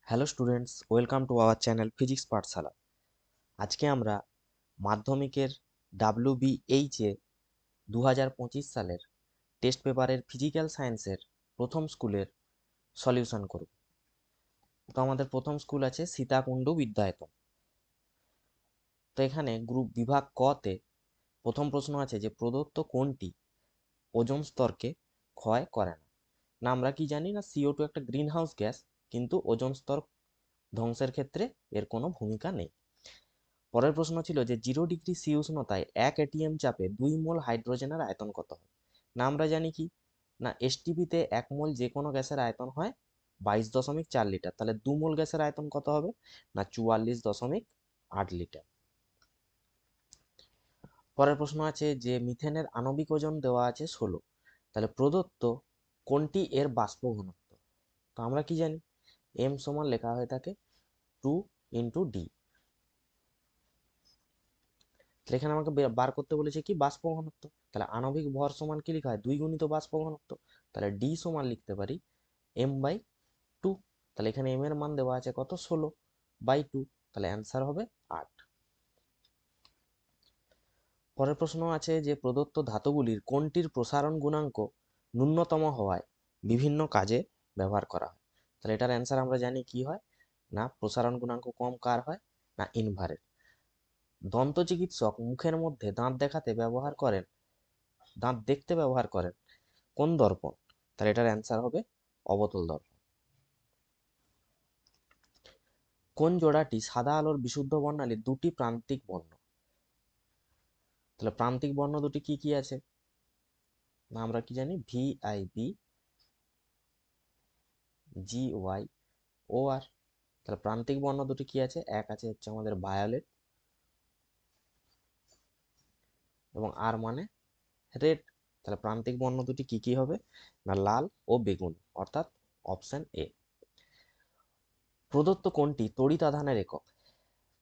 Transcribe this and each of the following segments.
Hello students, welcome to our channel physics পাঠশালা। আজকে আমরা মাধ্যমিকের WBH এ 2025 সালের টেস্ট পেপারের ফিজিক্যাল সায়েন্সের প্রথম স্কুলের সলিউশন করব। তো আমাদের প্রথম স্কুল আছে সীতাকুণ্ড বিদ্যায়তন। তো এখানে গ্রুপ বিভাগ ক তে প্রথম প্রশ্ন আছে যে প্রদত্ত কোনটি ওজোন স্তরকে ক্ষয় করে না। না আমরা কি জানি না CO2 একটা গ্রিন হাউস গ্যাস, কিন্তু ওজোন স্তর ধ্বংসের ক্ষেত্রে এর কোনো ভূমিকা নেই। পরের প্রশ্ন ছিল যে 0 ডিগ্রি সি উষ্ণতায় 1 ATM চাপে 2 মোল হাইড্রোজেনের আয়তন কত হবে। না আমরা জানি কি না STPতে 1 মোল যে কোনো গ্যাসের আয়তন হয় 22.4 লিটার, তাহলে 2 মোল গ্যাসের আয়তন কত হবে না 44.8 লিটার। পরের প্রশ্ন আছে যে মিথেনের আণবিক ওজন দেওয়া আছে 16, তাহলে প্রদত্ত কোনটি এর বাষ্প ঘনত্ব। তো আমরা কি জানি M সমান লেখা হয়ে থাকে 2 × D। তাহলে এখানে আমাকে বার করতে বলেছে কি বাষ্প ঘনত্ব, তাহলে আণবিক ভর সমান কি লেখা হয় 2 গুণিত বাষ্প ঘনত্ব, তাহলে ডি সমান লিখতে পারি M/2। তাহলে এখানে M এর মান দেওয়া আছে কত 16/2, তাহলে অ্যান্সার হবে 8। পরের প্রশ্ন আছে যে প্রদত্ত ধাতুগুলির কোনটির প্রসারণ গুণাঙ্ক ন্যূনতম হওয়ায় বিভিন্ন কাজে ব্যবহার করা হয়। তাহলে এটার অ্যান্সার আমরা জানি কি হয় না প্রসারণ গুণাঙ্ক কম কার হয় না ইনভারের। দন্ত চিকিৎসক মুখের মধ্যে দাঁত দেখতে ব্যবহার করেন কোন দর্পণ। তাহলে এটার অ্যান্সার হবে অবতল দর্পণ। কোন জোড়াটি সাদা আলোর বিশুদ্ধ বর্ণালীর দুটি প্রান্তিক বর্ণ। তাহলে প্রান্তিক বর্ণ দুটি কি কি আছে না আমরা কি জানি VIB GY OR। তাহলে প্রান্তিক বর্ণ দুটি কি আছে, এক আছে হচ্ছে আমাদের ভায়োলেট এবং আর মানে রেড। তাহলে প্রান্তিক বর্ণ দুটি কি কি হবে না লাল ও বেগুনি, অর্থাৎ অপশন এ। প্রদত্ত কোনটি তড়িতাধানের একক।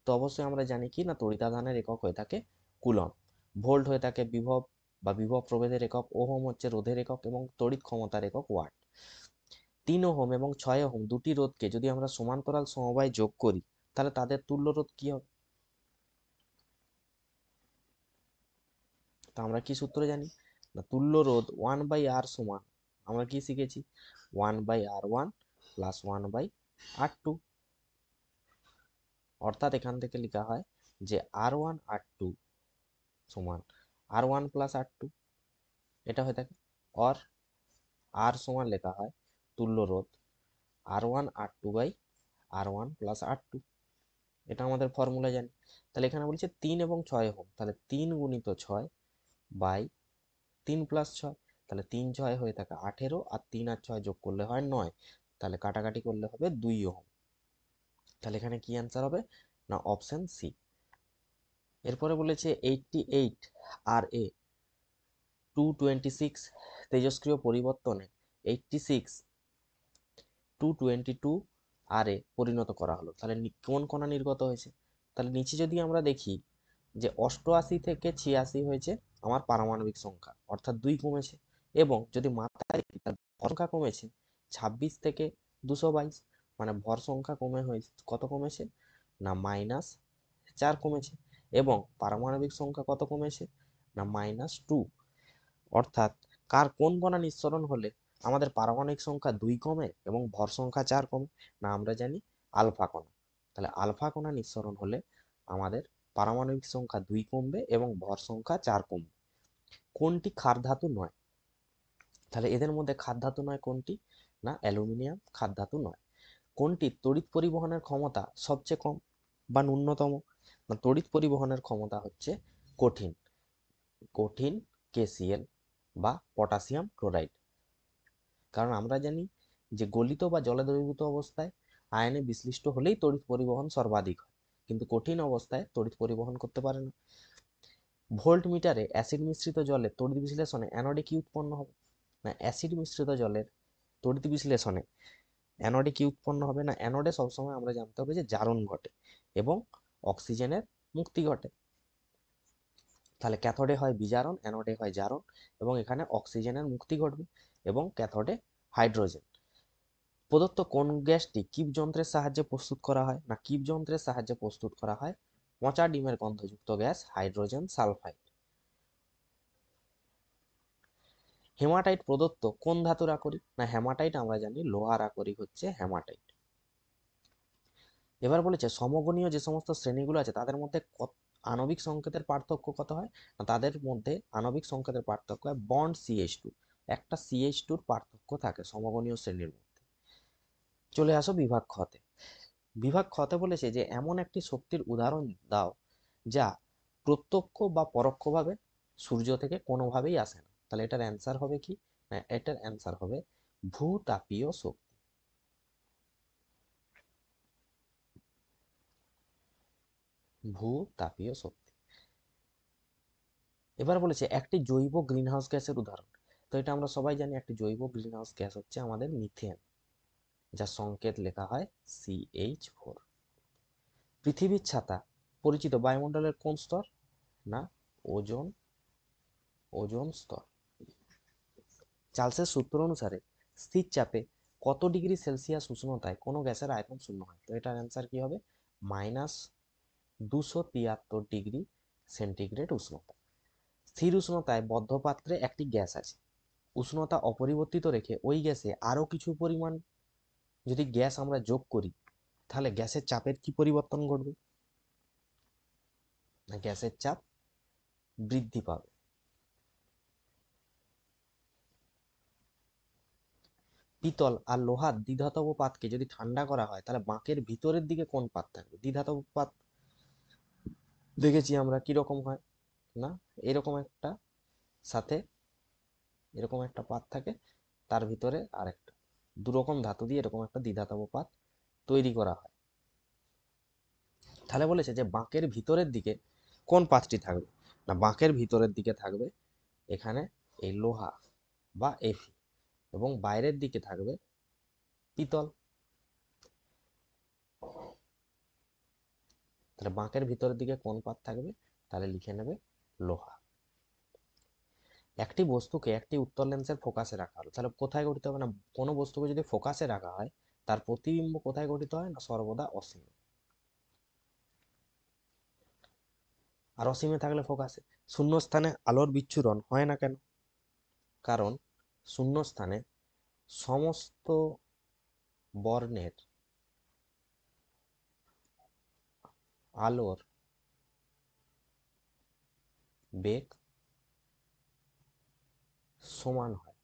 তো অবশ্যই আমরা জানি কি না তড়িতাধানের একক হয়ে থাকে কুলম্ব, ভোল্ট হয়ে থাকে বিভব বা বিভব প্রভেদের একক, ওহম হচ্ছে রোধের একক এবং তড়িৎ ক্ষমতার একক ওয়াট। 3 ওহম এবং 6 ওহম দুটি রোধকে যদি আমরা সমান্তরাল সমবায় যোগ করি তাহলে তাদের তুল্য রোধ কি হবে। তো আমরা কি সূত্র জানি না তুল্য রোধ 1/R সমান আমরা কি শিখেছি 1/R1 প্লাস 1/R2। অর্থাৎ এখান থেকে লেখা হয় যে R1 R2 সমান R1 প্লাস R2, এটা হয়ে থাকে। আর আর সমান লেখা হয় তুল্য রোধ R1 R2/R1 প্লাস R2, এটা আমাদের ফর্মুলা জানি। তাহলে এখানে বলছে 3 এবং 6 ওহম, তাহলে 3 গুণিত 6/3 প্লাস 6, তাহলে 3 6 হয়ে থাকে 18 আর 3 আর 6 যোগ করলে হয় 9, তাহলে কাটাকাটি করলে হবে 2 ওহম। তাহলে এখানে কি অ্যান্সার হবে না অপশন সি। এরপরে বলেছে 88 RA 226 তেজস্ক্রিয় পরিবর্তনে 86 222 RA পরিণত করা হলো। তাহলে কোন কণা নির্গত হয়েছে। তাহলে নিচে যদি আমরা দেখি যে 88 থেকে 86 হয়েছে আমার পারমাণবিক সংখ্যা, অর্থাৎ 2 কমেছে। এবং যদি মাত্রায় ভর সংখ্যা কমেছে 26 থেকে 222, মানে ভর সংখ্যা কমে হয়েছে কত কমেছে না -4 কমেছে। এবং পারমাণবিক সংখ্যা কত কমেছে না -2। অর্থাৎ কোন কণা নিঃসরণ হলে আমাদের পারমাণবিক সংখ্যা 2 কমে এবং ভর সংখ্যা 4 কমে। না আমরা জানি আলফা কণা। তাহলে আলফা কণা নিঃসরণ হলে আমাদের পারমাণবিক সংখ্যা 2 কমবে এবং ভর সংখ্যা 4 কমবে। কোনটি ক্ষার ধাতু নয়। তাহলে এদের মধ্যে ক্ষার ধাতু নয় কোনটি না অ্যালুমিনিয়াম ক্ষার ধাতু নয়। কোনটি তড়িৎ পরিবহনের ক্ষমতা সবচেয়ে কম বা ন্যূনতম। না তড়িৎ পরিবহনের ক্ষমতা হচ্ছে কঠিন কঠিন KCl বা পটাশিয়াম ক্লোরাইড। কারণ আমরা জানি যে গলিত বা জলে দ্রবীভূত অবস্থায় আয়নে বিশ্লিষ্ট হলেই তড়িৎ পরিবহন সর্বাধিক হয়, কিন্তু কঠিন অবস্থায় তড়িৎ পরিবহন করতে পারে না। ভোল্ট মিটারে অ্যাসিড মিশ্রিত জলের তড়িৎ বিশ্লেষণে অ্যানোডে কি উৎপন্ন হবে। না অ্যাসিড মিশ্রিত জলের তড়িৎ বিশ্লেষণে অ্যানোডে কি উৎপন্ন হবে না অ্যানোডে সবসময় আমরা জানতে হবে যে জারণ ঘটে এবং অক্সিজেনের মুক্তি ঘটে। তাহলে ক্যাথোডে হয় বিজারণ, অ্যানোডে হয় জারণ, এবং এখানে অক্সিজেনের মুক্তি ঘটবে এবং ক্যাথোডে হাইড্রোজেন। প্রদত্ত কোন গ্যাসটি কিপ যন্ত্রের সাহায্যে প্রস্তুত করা হয়? না, কিপ যন্ত্রের সাহায্যে প্রস্তুত করা হয় পচা ডিমের গন্ধযুক্ত গ্যাস হাইড্রোজেন সালফাইড। হেমাটাইট প্রদত্ত কোন ধাতুর আকরিক? না, হেমাটাইট আমরা জানি লোহার আকরিক হচ্ছে হেমাটাইট। এবার বলেছে সমগণীয় যে সমস্ত শ্রেণীগুলো আছে তাদের মধ্যে আণবিক সংকেতের পার্থক্য কত হয়? না, তাদের মধ্যে আণবিক সংকেতের পার্থক্য হয় বন্ড CH2, একটা CH2 পার্থক্য থাকে সমগণীয় শ্রেণীর মধ্যে। চলে আসো বিভাগ খতে। বিভাগ খতে বলেছে যে এমন একটি শক্তির উদাহরণ দাও যা প্রত্যক্ষ বা পরোক্ষভাবে সূর্য থেকে কোনোভাবেই আসে না। তাহলে এটার অ্যান্সার হবে কি? না, এটার অ্যান্সার হবে ভূতাপীয় শক্তি। ভূতাপীয় শক্তি। এবার বলেছে একটি জৈব গ্রিনহাউস গ্যাসের উদাহরণ। তো এটা আমরা সবাই জানি একটি জৈব গ্রিনহাউস গ্যাস হচ্ছে আমাদের মিথেন, যার সংকেত লেখা হয় CH4। পৃথিবীর ছাতা পরিচিত বায়ুমণ্ডলের কোন স্তর? না, ওজোন ওজোন স্তর। চার্লসের সূত্র অনুসারে স্থির চাপে কত ডিগ্রি সেলসিয়াস উষ্ণতায় কোনো গ্যাসের আয়তন শূন্য হয়? তো এটার অ্যান্সার কি হবে? -273 ডিগ্রি সেন্টিগ্রেড উষ্ণতা। স্থির উষ্ণতায় বদ্ধ পাত্রে একটি গ্যাস আছে, উষ্ণতা অপরিবর্তিত রেখে ওই গ্যাসে আরো কিছু পরিমাণ যদি গ্যাস আমরা যোগ করি তাহলে গ্যাসের চাপের কি পরিবর্তন ঘটবে? না, গ্যাসের চাপ বৃদ্ধি পাবে। পিতল আর লোহার দ্বিধাতব পাতকে যদি ঠান্ডা করা হয় তাহলে বাঁকের ভিতরের দিকে কোন পাত থাকবে? দ্বিধাতব পাত দেখেছি আমরা কিরকম হয়, না এরকম একটা সাথে এরকম একটা পাত থাকে, তার ভিতরে আরেকটা, দুরকম ধাতু দিয়ে এরকম একটা দ্বিধাতব পাত তৈরি করা হয়। তাহলে বলেছে যে বাঁকের ভিতরের দিকে কোন পাতটি থাকবে? না, বাঁকের ভিতরের দিকে থাকবে এখানে এই লোহা বা Fe, এবং বাইরের দিকে থাকবে পিতল। তাহলে বাঁকের ভিতরের দিকে কোন পাত থাকবে? তাহলে লিখে নেবে লোহা। একটি বস্তুকে একটি উত্তল লেন্সের ফোকাসে রাখা হলো, তাহলে কোথায় গঠিত হবে? না, কোনো বস্তুকে যদি ফোকাসে রাখা হয় তার প্রতিবিম্ব কোথায় গঠিত হয়? না, সর্বদা অসীমে। আর অসীমে থাকলে ফোকাসে। শূন্যস্থানে আলোর বিচ্ছুরণ হয় না কেন? কারণ শূন্যস্থানে সমস্ত বর্ণের আলোর বেগ সমান হয়।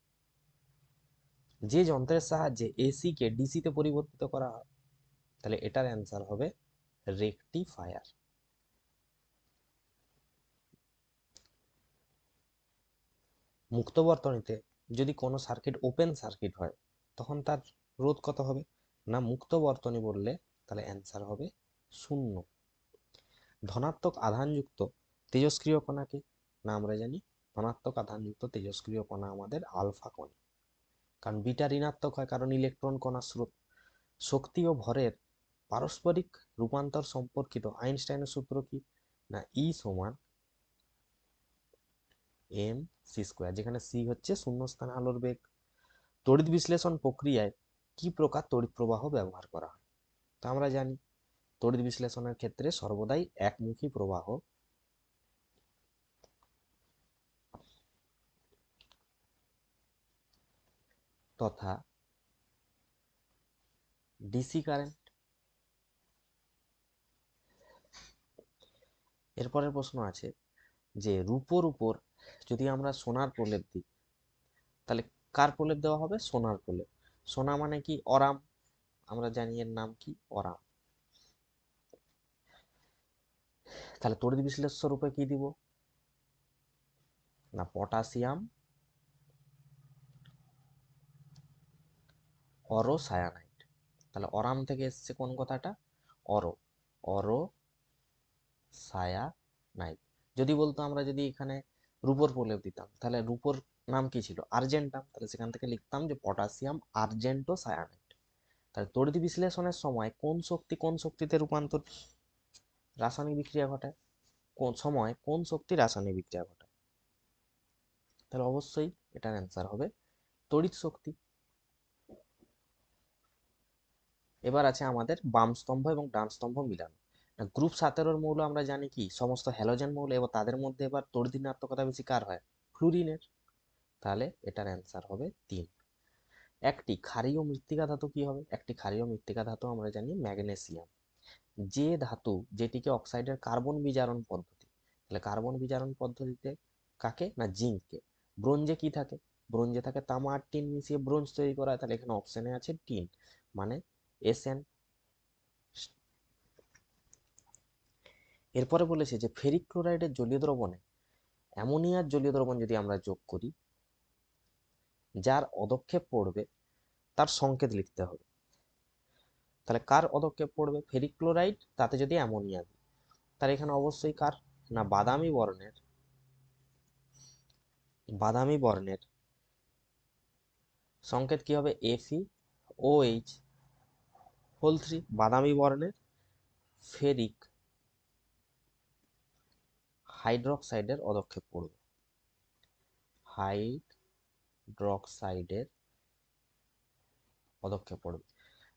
যে যন্ত্রের সাহায্যে AC কে DC তে পরিবর্তিত করা হয়, তাহলে এটার অ্যান্সার হবে রেকটিফায়ার। মুক্ত বর্তনীতে যদি কোনো সার্কিট ওপেন সার্কিট হয় তখন তার রোধ কত হবে? না, মুক্ত বর্তনী বললে তাহলে অ্যান্সার হবে 0। ধনাত্মক আধানযুক্ত তেজস্ক্রিয় কণাকে, না আমরা জানি ধনাত্মক আধানযুক্ত তেজস্ক্রিয় কণা আমাদের আলফা কণা, কারণ বিটা ঋণাত্মক হয় কারণ ইলেকট্রন কণা স্রোত। শক্তি ও ভরের পারস্পরিক রূপান্তর সম্পর্কিত আইনস্টাইনের সূত্র কি? না, E সমান mc², যেখানে c হচ্ছে শূন্যস্থানে আলোর বেগ। তড়িৎ বিশ্লেষণ প্রক্রিয়ায় কি প্রকার তড়িৎ প্রবাহ ব্যবহার করা হয়? তা আমরা জানি তড়িৎ বিশ্লেষণের ক্ষেত্রে সর্বদাই একমুখী প্রবাহ তথা ডিসি কারেন্ট। এরপরের প্রশ্ন আছে যে রূপোর উপর যদি আমরা সোনার প্রলেপ দিই তাহলে কার প্রলেপ দেওয়া হবে? সোনার প্রলেপ। সোনা মানে কি? অরাম, আমরা জানি এর নাম কি? অরাম। তাহলে তড়িৎ বিশ্লেষ্য রূপে কি দিব? না, পটাশিয়াম অরোসায়ানাইড। তাহলে অরাম থেকে এসছে কোন কথাটা? অরো, অরো সায়ানাইড। যদি বলতো আমরা যদি এখানে রূপোর প্রলেপ দিতাম তাহলে রূপোর নাম কি ছিল? আর্জেন্টাম, তাহলে সেখান থেকে লিখতাম যে পটাশিয়াম আর্জেন্টো সায়ানাইড। তাহলে তড়িৎ বিশ্লেষণের সময় কোন শক্তি কোন শক্তিতে রূপান্তর রাসায়নিক বিক্রিয়া ঘটায়? কোন সময় কোন শক্তি রাসায়নিক বিক্রিয়া ঘটায়? তাহলে অবশ্যই এটার অ্যান্সার হবে তড়িৎ শক্তি। এবার আছে আমাদের বাম স্তম্ভ এবং ডান স্তম্ভ মিলানো। গ্রুপ 17 মৌল আমরা জানি কি সমস্ত হ্যালোজেন মৌল, এবং তাদের মধ্যে এবার তড়িৎ-ঋণাত্মকতা বেশি কার হয়? ফ্লুরিনের। তাহলে এটার অ্যান্সার হবে 3। একটি ক্ষারীয় মৃত্তিকা ধাতু কি হবে? একটি ক্ষারীয় মৃত্তিকা ধাতু আমরা জানি ম্যাগনেসিয়াম। যে ধাতু যেটিকে অক্সাইডের কার্বন বিজারণ পদ্ধতি, তাহলে কার্বন বিজারণ পদ্ধতিতে কাকে? না জিঙ্ককে। ব্রোঞ্জে কি থাকে? ব্রোঞ্জে থাকে তামা আর টিন মিশিয়ে ব্রোঞ্জ তৈরি করা হয়, তাহলে এখানে অপশনে আছে টিন, মানে এসএন। এরপরে বলেছে যে ফেরিক ক্লোরাইডের জলীয় দ্রবণে অ্যামোনিয়ার জলীয় দ্রবণ যদি আমরা যোগ করি, যার অদক্ষেপ পড়বে তার সংকেত লিখতে হবে। তাহলে কার অদক্ষেপ পড়বে? ফেরিক ক্লোরাইড, তাতে যদি অ্যামোনিয়া দিই, তাহলে এখানে অবশ্যই কার? না বাদামি বর্ণের সংকেত কি হবে? FeOH3, বাদামি বর্ণের ফেরিক হাইড্রক্সাইডের অদক্ষেপ পড়বে।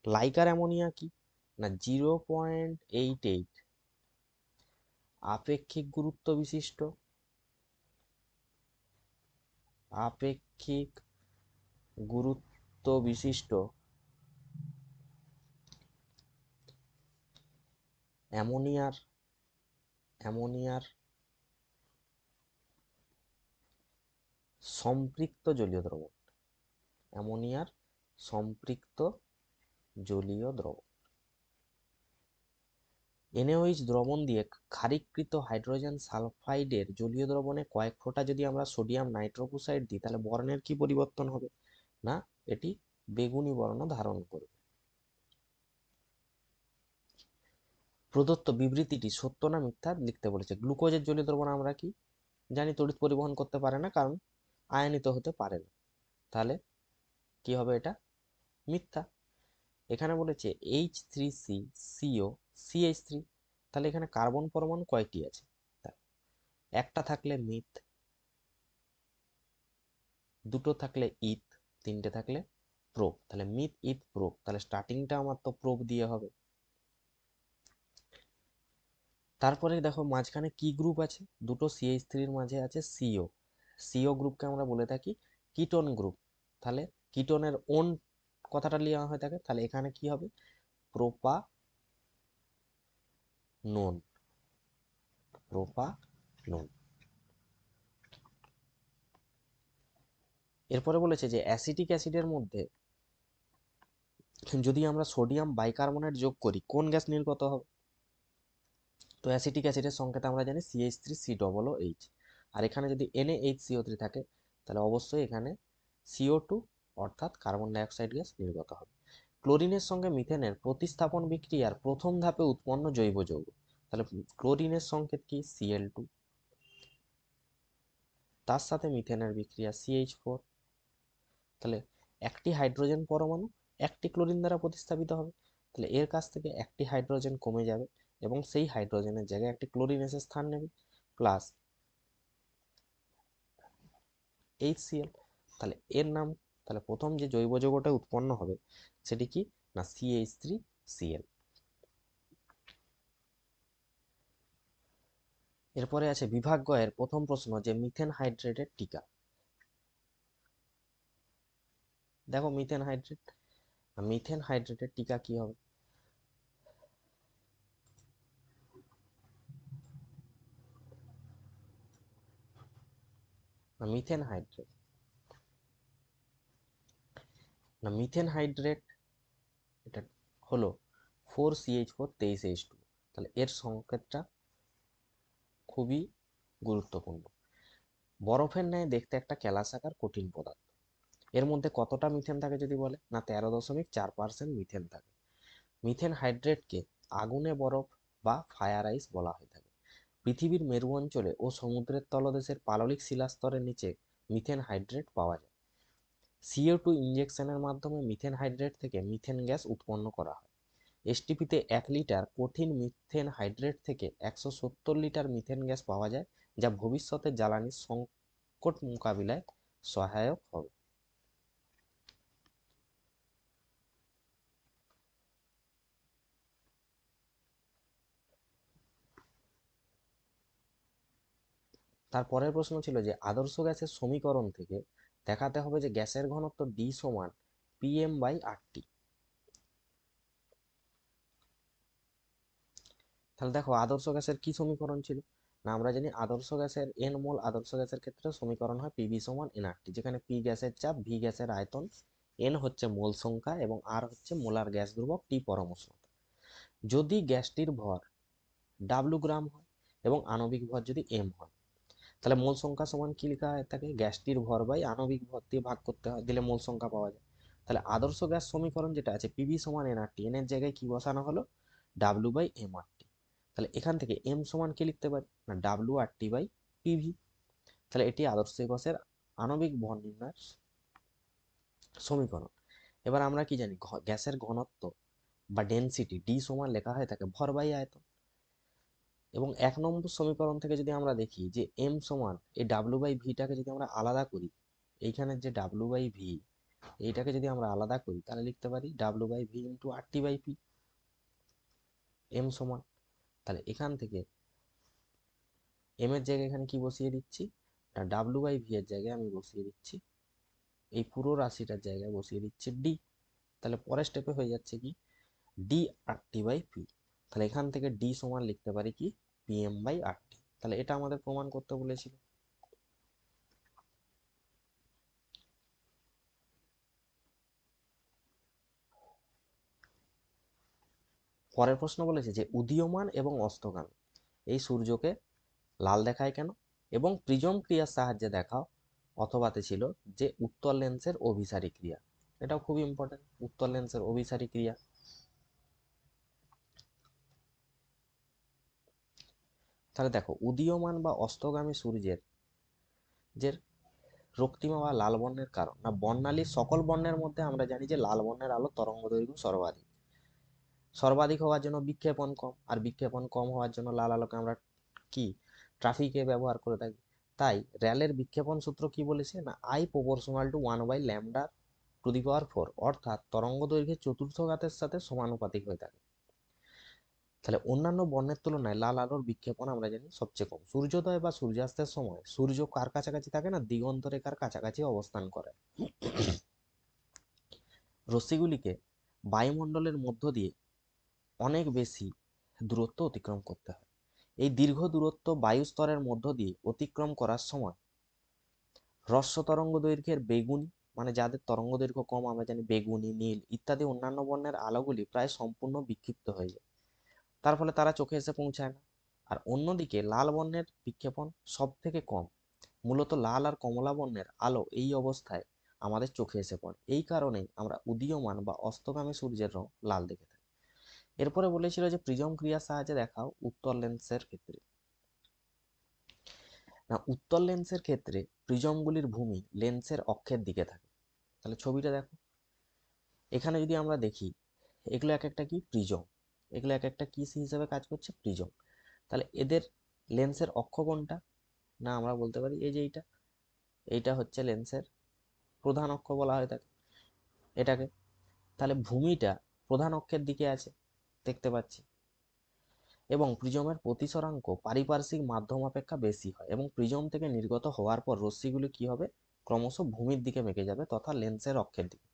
লাইকার অ্যামোনিয়া কি? না 0.88 আপেক্ষিক গুরুত্ব বিশিষ্ট অ্যামোনিয়ার সম্পৃক্ত জলীয় দ্রবণ। NaOH দ্রবণ দিয়ে ক্ষারীকৃত হাইড্রোজেন সালফাইডের জলীয় দ্রবণে কয়েক ফোঁটা যদি আমরা সোডিয়াম নাইট্রোক্সাইড দিই, তাহলে বর্ণের কি পরিবর্তন হবে? না এটি বেগুনি বর্ণ ধারণ করবে। প্রদত্ত বিবৃতিটি সত্য না মিথ্যা লিখতে বলেছে। গ্লুকোজের জলীয় দ্রবণ আমরা কি জানি? তড়িৎ পরিবহন করতে পারে না, কারণ আয়নিত হতে পারে না। তাহলে কি হবে? এটা মিথ্যা। এখানে বলেছে H3CCO CH3, তাহলে এখানে কার্বন পরমাণু কয়টি আছে? একটা থাকলে মিথ, দুটো থাকলে ইথ, তিনটে থাকলে প্রোপ। তাহলে মিথ ইথ প্রোপ, তাহলে স্টার্টিংটা আমার তো প্রোপ দিয়ে হবে। তারপরে দেখো মাঝখানে কি গ্রুপ আছে? দুটো CH3-র মাঝে আছে সিও গ্রুপকে আমরা বলে থাকি কিটোন গ্রুপ। তাহলে কিটোনের ওন কথাটা নেওয়া হয়ে থাকে, তাহলে এখানে কি হবে? প্রোপানোন। এরপরে বলেছে যে অ্যাসিটিক অ্যাসিডের মধ্যে যদি আমরা সোডিয়াম বাইকার্বনেট যোগ করি, কোন গ্যাস নির্গত হবে? তো অ্যাসিটিক অ্যাসিডের সংকেত আমরা জানি CH3COOH, আর এখানে যদি NaHCO3 থাকে, তাহলে অবশ্যই এখানে CO2 অর্থাৎ কার্বন ডাইঅক্সাইড গ্যাস নির্গত হবে। ক্লোরিনের সঙ্গে মিথেনের প্রতিস্থাপন বিক্রিয়ার প্রথম ধাপে উৎপন্ন জৈব যৌগ, তাহলে ক্লোরিনের সংকেত কি? Cl2, তার সাথে মিথেনের বিক্রিয়া CH4, তাহলে একটি হাইড্রোজেন পরমাণু একটি ক্লোরিন দ্বারা প্রতিস্থাপিত হবে, তাহলে এর কাছ থেকে একটি হাইড্রোজেন কমে যাবে এবং সেই হাইড্রোজেনের জায়গায় একটি ক্লোরিন এসে স্থান নেবে, প্লাস HCl। তাহলে এর নাম, তাহলে প্রথম যে জৈব যৌগটা উৎপন্ন হবে সেটি কি? না CH3Cl। এরপরে আছে বিভাগ গ এর প্রথম প্রশ্ন, যে মিথেন হাইড্রেটের টিকা। দেখো মিথেন হাইড্রেটের টিকা কি হবে? মিথেন হাইড্রেট এটা হলো 4CH4 23H2, তাহলে এর সংকেতটা খুবই গুরুত্বপূর্ণ। বরফের ন্যায় দেখতে একটা কেলাসাকার কঠিন পদার্থ, এর মধ্যে কতটা মিথেন থাকে যদি বলে? না 13.4% মিথেন থাকে। মিথেন হাইড্রেটকে আগুনে বরফ বা ফায়ার আইস বলা হয়ে থাকে। পৃথিবীর মেরু অঞ্চলে ও সমুদ্রের তলদেশের পাললিক শিলাস্তরের নিচে মিথেন হাইড্রেট পাওয়া যায়। CO2 ইনজেকশনের মাধ্যমে মিথেন হাইড্রেট থেকে মিথেন গ্যাস উৎপন্ন করা হয়। এসটিপিতে 1 লিটার কঠিন মিথেন হাইড্রেট থেকে 170 লিটার মিথেন গ্যাস পাওয়া যায়, যা ভবিষ্যতে জ্বালানির সংকট মোকাবিলায় সহায়ক হবে। তারপরের প্রশ্ন ছিল যে আদর্শ গ্যাসের সমীকরণ থেকে দেখাতে হবে যে গ্যাসের ঘনত্ব ডি সমান পিএম বাই আরটি। তাহলে দেখো আদর্শ গ্যাসের কি সমীকরণ ছিল, না আমরা জানি আদর্শ গ্যাসের এন মোল আদর্শ গ্যাসের ক্ষেত্রে সমীকরণ হয় পিভি সমান এনআরটি, যেখানে পি গ্যাসের চাপ, ভি গ্যাসের আয়তন, এন হচ্ছে মোল সংখ্যা এবং আর হচ্ছে মোলার গ্যাস ধ্রুবক, টি পরম উষ্ণতা। যদি গ্যাসটির ভর ডাব্লু গ্রাম হয় এবং আণবিক ভর যদি এম হয়, তাহলে মোল সংখ্যা সমান কি লেখা হয় থাকে, গ্যাসটির ভর বাই আণবিক ভর দিয়ে ভাগ করতে হয়, দিলে মোল সংখ্যা পাওয়া যায়। তাহলে আদর্শ গ্যাস সমীকরণ যেটা আছে পিভি সমান এনআরটি, এন এর জায়গায় কি বসানো হলো, ডাব্লু বাই এম আরটি। তাহলে এখান থেকে এম সমান কি লিখতে পারি, না ডাব্লু আরটি বাই পিভি। তাহলে এটি আদর্শ গ্যাসের আণবিক ভর নির্ণয়ের সমীকরণ। এবার আমরা কি জানি, গ্যাসের ঘনত্ব বা ডেনসিটি ডি সমান লেখা হয় থাকে ভর বাই আয়তন। এবং 1 নম্বর সমীকরণ থেকে যদি আমরা দেখি যে এম সমান এই ডাব্লু বাই ভিটাকে যদি আমরা আলাদা করি, এইখানের যে ডাব্লু বাই ভি এইটাকে যদি আমরা আলাদা করি, তাহলে লিখতে পারি W by V into RT by P. M সমান, তাহলে এখান থেকে এম এর জায়গায় এখানে কি বসিয়ে দিচ্ছি, না ডাব্লু বাই ভি এর জায়গায় আমি বসিয়ে দিচ্ছি, এই পুরো রাশিটার জায়গায় বসিয়ে দিচ্ছি ডি। তাহলে পরের স্টেপে হয়ে যাচ্ছে কি, ডি আরটি বাই পি। তাহলে এখান থেকে ডি সমান লিখতে পারি কি, পি এম বাই আরটি। তাহলে এটা আমাদের প্রমাণ করতে বলেছিল। পরের প্রশ্ন বলেছে যে উদীয়মান এবং অস্তগামী এই সূর্যকে লাল দেখায় কেন, এবং প্রিজম ক্রিয়ার সাহায্যে দেখাও, অথবাতে ছিল যে উত্তর লেন্সের অভিসারী ক্রিয়া। এটাও খুব ইম্পর্টেন্ট, উত্তর লেন্সের অভিসারী ক্রিয়া। তাহলে দেখো উদীয়মান বা অস্তগামী সূর্যের যে রক্তিমা বা লাল বর্ণের কারণ, না বর্ণালীর সকল বর্ণের মধ্যে আমরা জানি যে লাল বর্ণের আলো তরঙ্গ দৈর্ঘ্য সর্বাধিক। সর্বাধিক হওয়ার জন্য বিক্ষেপণ কম, আর বিক্ষেপণ কম হওয়ার জন্য লাল আলোকে আমরা কি ট্রাফিকে ব্যবহার করে থাকি। তাই র্যালের বিক্ষেপণ সূত্র কি বলেছে, না I proportional to 1/λ to the power 4, অর্থাৎ তরঙ্গ দৈর্ঘ্যের চতুর্থ ঘাতের সাথে সমানুপাতিক হয়ে থাকে। তাহলে অন্যান্য বর্ণের তুলনায় লাল আলোর বিক্ষেপণ আমরা জানি সবচেয়ে কম। সূর্যোদয় বা সূর্যাস্তের সময় সূর্য কার কাছাকাছি থাকে, না দিগন্ত রেখার কাছাকাছি অবস্থান করে। রশ্মিগুলিকে বায়ুমণ্ডলের মধ্য দিয়ে অনেক বেশি দূরত্ব অতিক্রম করতে হয়। এই দীর্ঘ দূরত্ব বায়ু স্তরের মধ্য দিয়ে অতিক্রম করার সময় হ্রস্ব তরঙ্গ দৈর্ঘ্যের বেগুনি, মানে যাদের তরঙ্গ দৈর্ঘ্য কম আমরা জানি বেগুনি, নীল ইত্যাদি অন্যান্য বর্ণের আলোগুলি প্রায় সম্পূর্ণ বিক্ষিপ্ত হয়ে যায়, তার ফলে তারা চোখে এসে পৌঁছায় না। আর অন্যদিকে লাল বর্ণের বিক্ষেপণ সব থেকে কম, মূলত লাল আর কমলা বর্ণের আলো এই অবস্থায় আমাদের চোখে এসে পড়ে। এই কারণেই আমরা উদীয়মান বা অস্তগামী সূর্যের রং লাল দেখে থাকি। এরপরে বলেছিল যে প্রিজম ক্রিয়ার সাহায্যে দেখাও উত্তর লেন্সের ক্ষেত্রে। না উত্তর লেন্সের ক্ষেত্রে প্রিজমগুলির ভূমি লেন্সের অক্ষের দিকে থাকে। তাহলে ছবিটা দেখো, এখানে যদি আমরা দেখি এগুলো এক একটা কি প্রিজম, এগুলো এক একটা কি হিসেবে কাজ করছে, প্রিজম। তাহলে এদের লেন্সের অক্ষ কোনটা, না আমরা বলতে পারি এই যে এইটা, এইটা হচ্ছে লেন্সের প্রধান অক্ষ বলা হয় থাকে এটাকে। তাহলে ভূমিটা প্রধান অক্ষের দিকে আছে দেখতে পাচ্ছি, এবং প্রিজমের প্রতিসরাঙ্ক পারিপার্শ্বিক মাধ্যম অপেক্ষা বেশি হয়, এবং প্রিজম থেকে নির্গত হওয়ার পর রশ্মিগুলি কি হবে, ক্রমশ ভূমির দিকে মেকে যাবে তথা লেন্সের অক্ষের দিকে।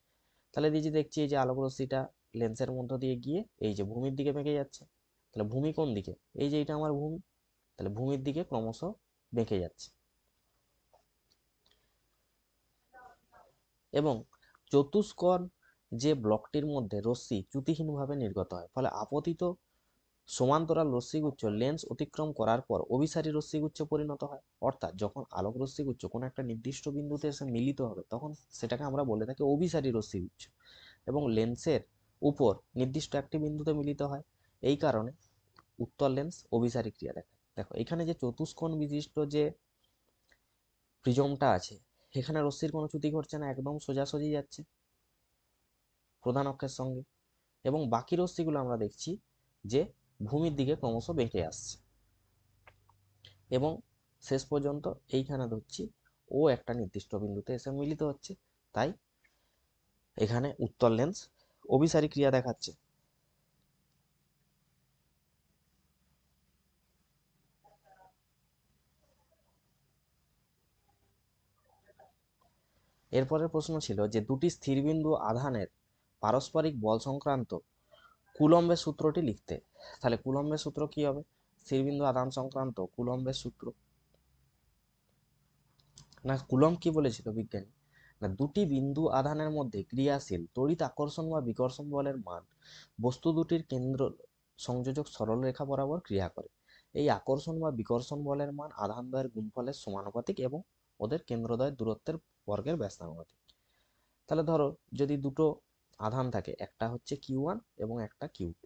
তাহলে এই যে দেখছি এই যে আলোক রশ্মিটা লেন্সের মধ্য দিয়ে গিয়ে এই যে ভূমির দিকে মেকে যাচ্ছে। তাহলে ভূমি কোন দিকে, এই যে এটা আমার ভূমি, তাহলে ভূমির দিকে ক্রমশ বেঁকে যাচ্ছে। এবং চতুষ্কোণ যে ব্লকটির মধ্যে রশ্মি চ্যুতিহীনভাবে নির্গত হয়, ফলে আপতিত সমান্তরাল রশ্মিগুচ্ছ লেন্স অতিক্রম করার পর অভিসারী রশ্মিগুচ্ছ পরিণত হয়। অর্থাৎ যখন আলোক রশ্মিগুচ্ছ কোনো একটা নির্দিষ্ট বিন্দুতে এসে মিলিত হবে তখন সেটাকে আমরা বলে থাকি অভিসারী রশ্মিগুচ্ছ, এবং লেন্সের উপর নির্দিষ্ট একটি বিন্দুতে মিলিত হয়। এই কারণে উত্তর লেন্স অভিসারী ক্রিয়া দেখায়। দেখো এখানে যে চতুষ্কোণ বিশিষ্ট যে প্রিজমটা আছে, এখানে রশ্মির কোনো চ্যুতি ঘটছে না, একদম সোজাসুজি যাচ্ছে প্রধান অক্ষের সঙ্গে, এবং বাকি রশ্মিগুলো আমরা দেখছি যে ভূমির দিকে ক্রমশ বেঁকে আসছে, এবং শেষ পর্যন্ত এইখানে ধরছি ও একটা নির্দিষ্ট বিন্দুতে এসে মিলিত হচ্ছে। তাই এখানে উত্তর লেন্স অভিসারী ক্রিয়া দেখাচ্ছে। এরপরের প্রশ্ন ছিল যে দুটি স্থিরবিন্দু আধানের পারস্পরিক বল সংক্রান্ত কুলম্বের সূত্রটি লিখতে। তাহলে কুলম্বের সূত্র কি হবে? স্থিরবিন্দু আধান সংক্রান্ত কুলম্বের সূত্র, না কুলম্ব কি বলেছিল বিজ্ঞানী, না দুটি বিন্দু আধানের মধ্যে ক্রিয়াশীল তড়িৎ আকর্ষণ বা বিকর্ষণ বলের মান বস্তু দুটির কেন্দ্র সংযোজক সরলরেখা বরাবর ক্রিয়া করে। এই আকর্ষণ বা বিকর্ষণ বলের মান আধানদ্বয়ের গুণফলের সমানুপাতিক এবং ওদের কেন্দ্রদ্বয়ের দূরত্বের বর্গের ব্যস্তানুপাতিক। তাহলে ধরো যদি দুটো আধান থাকে, একটা হচ্ছে Q1 এবং একটা Q2,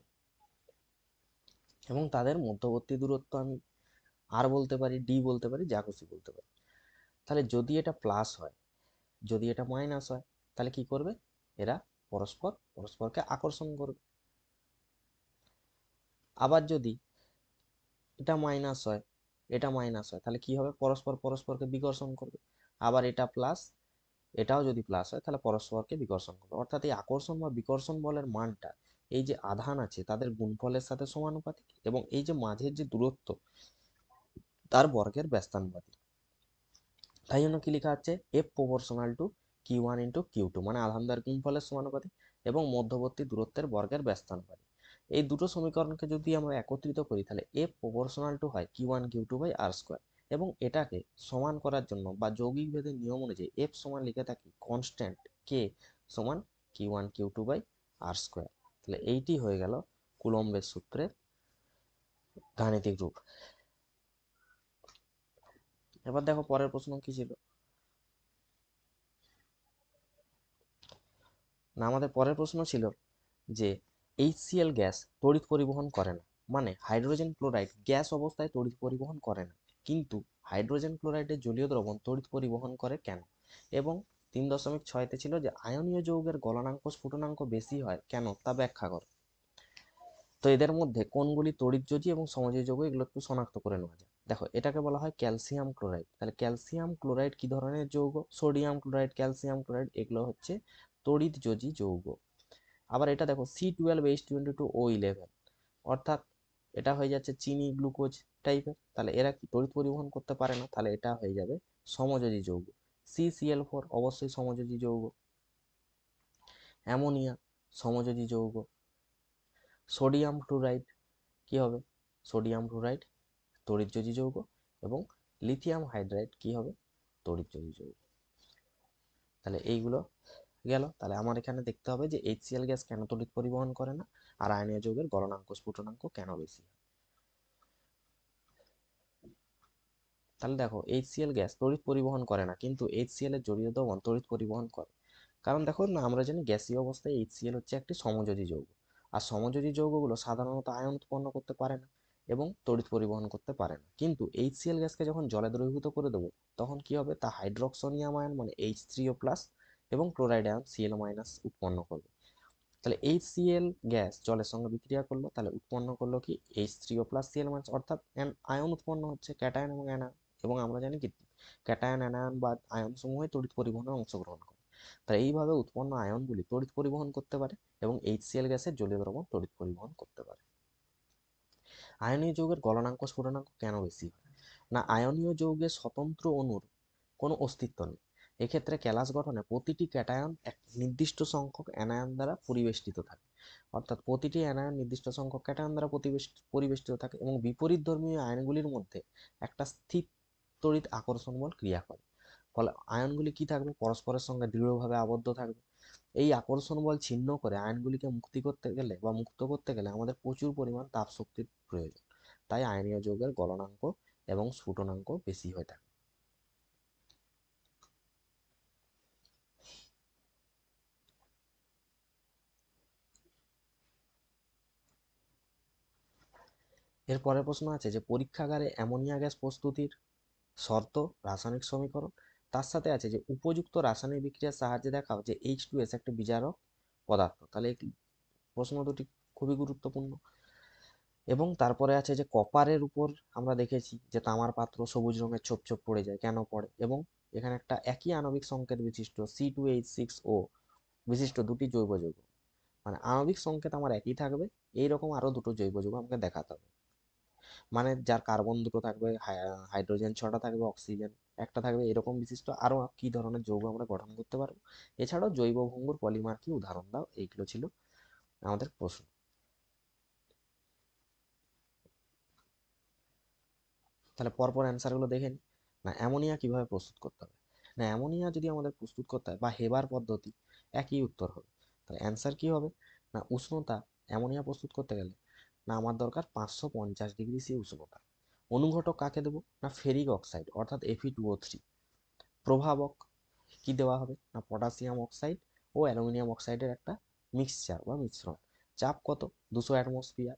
এবং তাদের মধ্যবর্তী দূরত্ব আমি আর বলতে পারি, ডি বলতে পারি, যা খুশি বলতে পারি। তাহলে যদি এটা প্লাস হয়, যদি এটা মাইনাস হয়, তাহলে কি করবে? এরা পরস্পরকে আকর্ষণ করবে। আবার যদি এটা মাইনাস হয়, এটা মাইনাস হয়, তাহলে কি হবে? পরস্পরকে বিকর্ষণ করবে। আবার এটা প্লাস, এটাও যদি প্লাস হয়, তাহলে পরস্পরকে বিকর্ষণ করবে। অর্থাৎ এই আকর্ষণ বা বিকর্ষণ বলের মানটা এই যে আধান আছে তাদের গুণফলের সাথে সমানুপাতিক, এবং এই যে মাঝের যে দূরত্ব তার বর্গের ব্যস্তানুপাতিক। তাই জন্য কি লেখা আছে? F proportional to Q1 into Q2, মানে আধানদ্বয়ের গুণফলের সমানুপাতিক এবং মধ্যবর্তী দূরত্বের বর্গের ব্যস্তানুপাতিক। এই দুটো সমীকরণকে যদি আমরা একত্রিত করি, তাহলে এফ প্রপোর্শনাল টু হয় Q1 Q2 by R square, এবং এটাকে সমান করার জন্য বা যৌগিক ভেদের নিয়ম অনুযায়ী এফ সমান লিখে থাকি কনস্ট্যান্ট কে সমান Q1 Q2 by R square. তাহলে এইটি হয়ে গেল কুলম্বের সূত্রের গাণিতিক রূপ। এবার দেখো পরের প্রশ্ন কি ছিল না, আমাদের পরের প্রশ্ন ছিল যে HCl গ্যাস তড়িৎ পরিবহন করে না, মানে হাইড্রোজেন ক্লোরাইড গ্যাস অবস্থায় তড়িৎ পরিবহন করে না, কিন্তু হাইড্রোজেন ক্লোরাইডের জলীয় দ্রবণ তড়িৎ পরিবহন করে কেন? এবং 3.6তে ছিল যে আয়নীয় যৌগের গলনাঙ্ক স্ফুটনাঙ্ক বেশি হয় কেন, তা ব্যাখ্যা করো। তো এদের মধ্যে কোনগুলি তড়িৎযোজী এবং সমযোজী যৌগ, এগুলো একটু শনাক্ত করে নেওয়া যায়। দেখো এটাকে বলা হয় ক্যালসিয়াম ক্লোরাইড। তাহলে ক্যালসিয়াম ক্লোরাইড কি ধরনের যৌগ? সোডিয়াম ক্লোরাইড, ক্যালসিয়াম ক্লোরাইড, এগুলো হচ্ছে তড়িৎযোজী যৌগ। আবার এটা দেখো C12H22O11, অর্থাৎ এটা হয়ে যাচ্ছে চিনি গ্লুকোজ টাইপের। তাহলে এরা কি তড়িৎ পরিবহন করতে পারে না, তাহলে এটা হয়ে যাবে সমযোজী যৌগ। CCl4 অবশ্যই সমযোজী যৌগ। অ্যামোনিয়া সমযোজী যৌগ। সোডিয়াম ক্লোরাইড কি হবে? সোডিয়াম ক্লোরাইড তড়িৎযোজী যৌগ। এবং লিথিয়াম হাইড্রাইড কি হবে? তড়িৎযোজী যৌগ। তাহলে এইগুলো গেল। তাহলে আমার এখানে দেখতে হবে যে HCl গ্যাস কেন তড়িৎ পরিবহন করে না, আর আয়নীয় যৌগের গলনাঙ্ক স্ফুটনাঙ্ক কেন বেশি। তাহলে দেখো HCl গ্যাস তড়িৎ পরিবহন করে না, কিন্তু HCl এর জলীয় দ্রবণ তড়িৎ পরিবহন করে। কারণ দেখো না, আমরা জানি গ্যাসীয় অবস্থায় HCl হচ্ছে একটি সমযোজী যৌগ, আর সমযোজী যৌগগুলো সাধারণত আয়ন উৎপন্ন করতে পারে না এবং তড়িৎ পরিবহন করতে পারে না। কিন্তু HCl গ্যাসকে যখন জলে দ্রবীভূত করে দেবো, তখন কি হবে? তা হাইড্রোক্সোনিয়াম আয়ন মানে H3O+ এবং ক্লোরাইড আয়ন Cl- উৎপন্ন করবে। তাহলে HCl গ্যাস জলের সঙ্গে বিক্রিয়া করলো, তাহলে উৎপন্ন করলো কি H3O+ Cl-, অর্থাৎ আয়ন উৎপন্ন হচ্ছে, ক্যাটায়ন এবং অ্যানায়ন। এবং আমরা জানি কি ক্যাটায়ন অ্যানায়ন বা আয়ন সমূহে তড়িৎ পরিবহনে অংশগ্রহণ করে। তাই এইভাবে উৎপন্ন আয়নগুলি তড়িৎ পরিবহন করতে পারে এবং HCl গ্যাসের জলীয় দ্রবণ তড়িৎ পরিবহন করতে পারে। আয়নীয় যৌগের গলনাঙ্ক স্ফুটনাঙ্ক কেন বেশি হয়? না আয়নীয় যৌগের স্বতন্ত্র অণুর কোনো অস্তিত্ব নেই। এক্ষেত্রে ক্যালাস গঠনে প্রতিটি ক্যাটায়ন এক নির্দিষ্ট সংখ্যক অ্যানায়ন দ্বারা পরিবেষ্টিত থাকে, অর্থাৎ প্রতিটি অ্যানায়ন নির্দিষ্ট সংখ্যক ক্যাটায়ন দ্বারা পরিবেষ্টিত থাকে, এবং বিপরীতধর্মী আয়নগুলির মধ্যে একটা স্থির তড়িৎ আকর্ষণ বল ক্রিয়া করে। ফলে আয়নগুলি কি থাকবে? পরস্পরের সঙ্গে দৃঢ়ভাবে আবদ্ধ থাকবে। এই আকর্ষণ বল ছিন্ন করে আয়নগুলিকে মুক্তি করতে গেলে বা মুক্ত করতে গেলে আমাদের প্রচুর পরিমাণ তাপ শক্তির প্রয়োজন। তাই আয়নীয় যৌগের গলনাঙ্ক এবং স্ফুটনাঙ্ক বেশি হয়ে থাকে। এর পরের প্রশ্ন আছে যে পরীক্ষাগারে অ্যামোনিয়া গ্যাস প্রস্তুতির শর্ত, রাসায়নিক সমীকরণ, তার সাথে আছে যে উপযুক্ত রাসায়নিক বিক্রিয়ার সাহায্যে দেখাও যে H2S একটি বিজারক পদার্থ। তাহলে এই প্রশ্ন দুটি খুবই গুরুত্বপূর্ণ। এবং তারপরে আছে যে কপারের উপর আমরা দেখেছি যে তামার পাত্র সবুজ রঙের ছোপ ছোপ পড়ে যায়, কেন পড়ে? এবং এখানে একটা একই আণবিক সংকেত বিশিষ্ট C2H6O বিশিষ্ট দুটি জৈব যৌগ, মানে আণবিক সংকেত আমার একই থাকবে, এইরকম আরো দুটো জৈব যৌগ আমাকে দেখাতে হবে। মানে যার কার্বন দুটো থাকবে, হাইড্রোজেন 6টা থাকবে, অক্সিজেন একটা থাকবে, এরকম বিশিষ্ট আরো কি ধরনের যৌগ আমরা গঠন করতে পারবো। এছাড়াও জৈব ভঙ্গুর পলিমার কি, উদাহরণ দাও। এইগুলো ছিল আমাদের প্রশ্ন। তাহলে পরপর অ্যান্সারগুলো দেখে নিই। না অ্যামোনিয়া কিভাবে প্রস্তুত করতে হবে, না অ্যামোনিয়া যদি আমাদের প্রস্তুত করতে হয় বা হেবার পদ্ধতি, একই উত্তর হবে। তাহলে অ্যান্সার কি হবে, না উষ্ণতা, অ্যামোনিয়া প্রস্তুত করতে গেলে না আমার দরকার 550 ডিগ্রি সি উষ্ণতা। অনুঘটক কাকে দেবো, না ফেরিক অক্সাইড অর্থাৎ Fe2O3। প্রভাবক কি দেওয়া হবে, না পটাশিয়াম অক্সাইড ও অ্যালুমিনিয়াম অক্সাইডের একটা মিক্সচার বা মিশ্রণ। চাপ কত, 200 অ্যাটমসফিয়ার।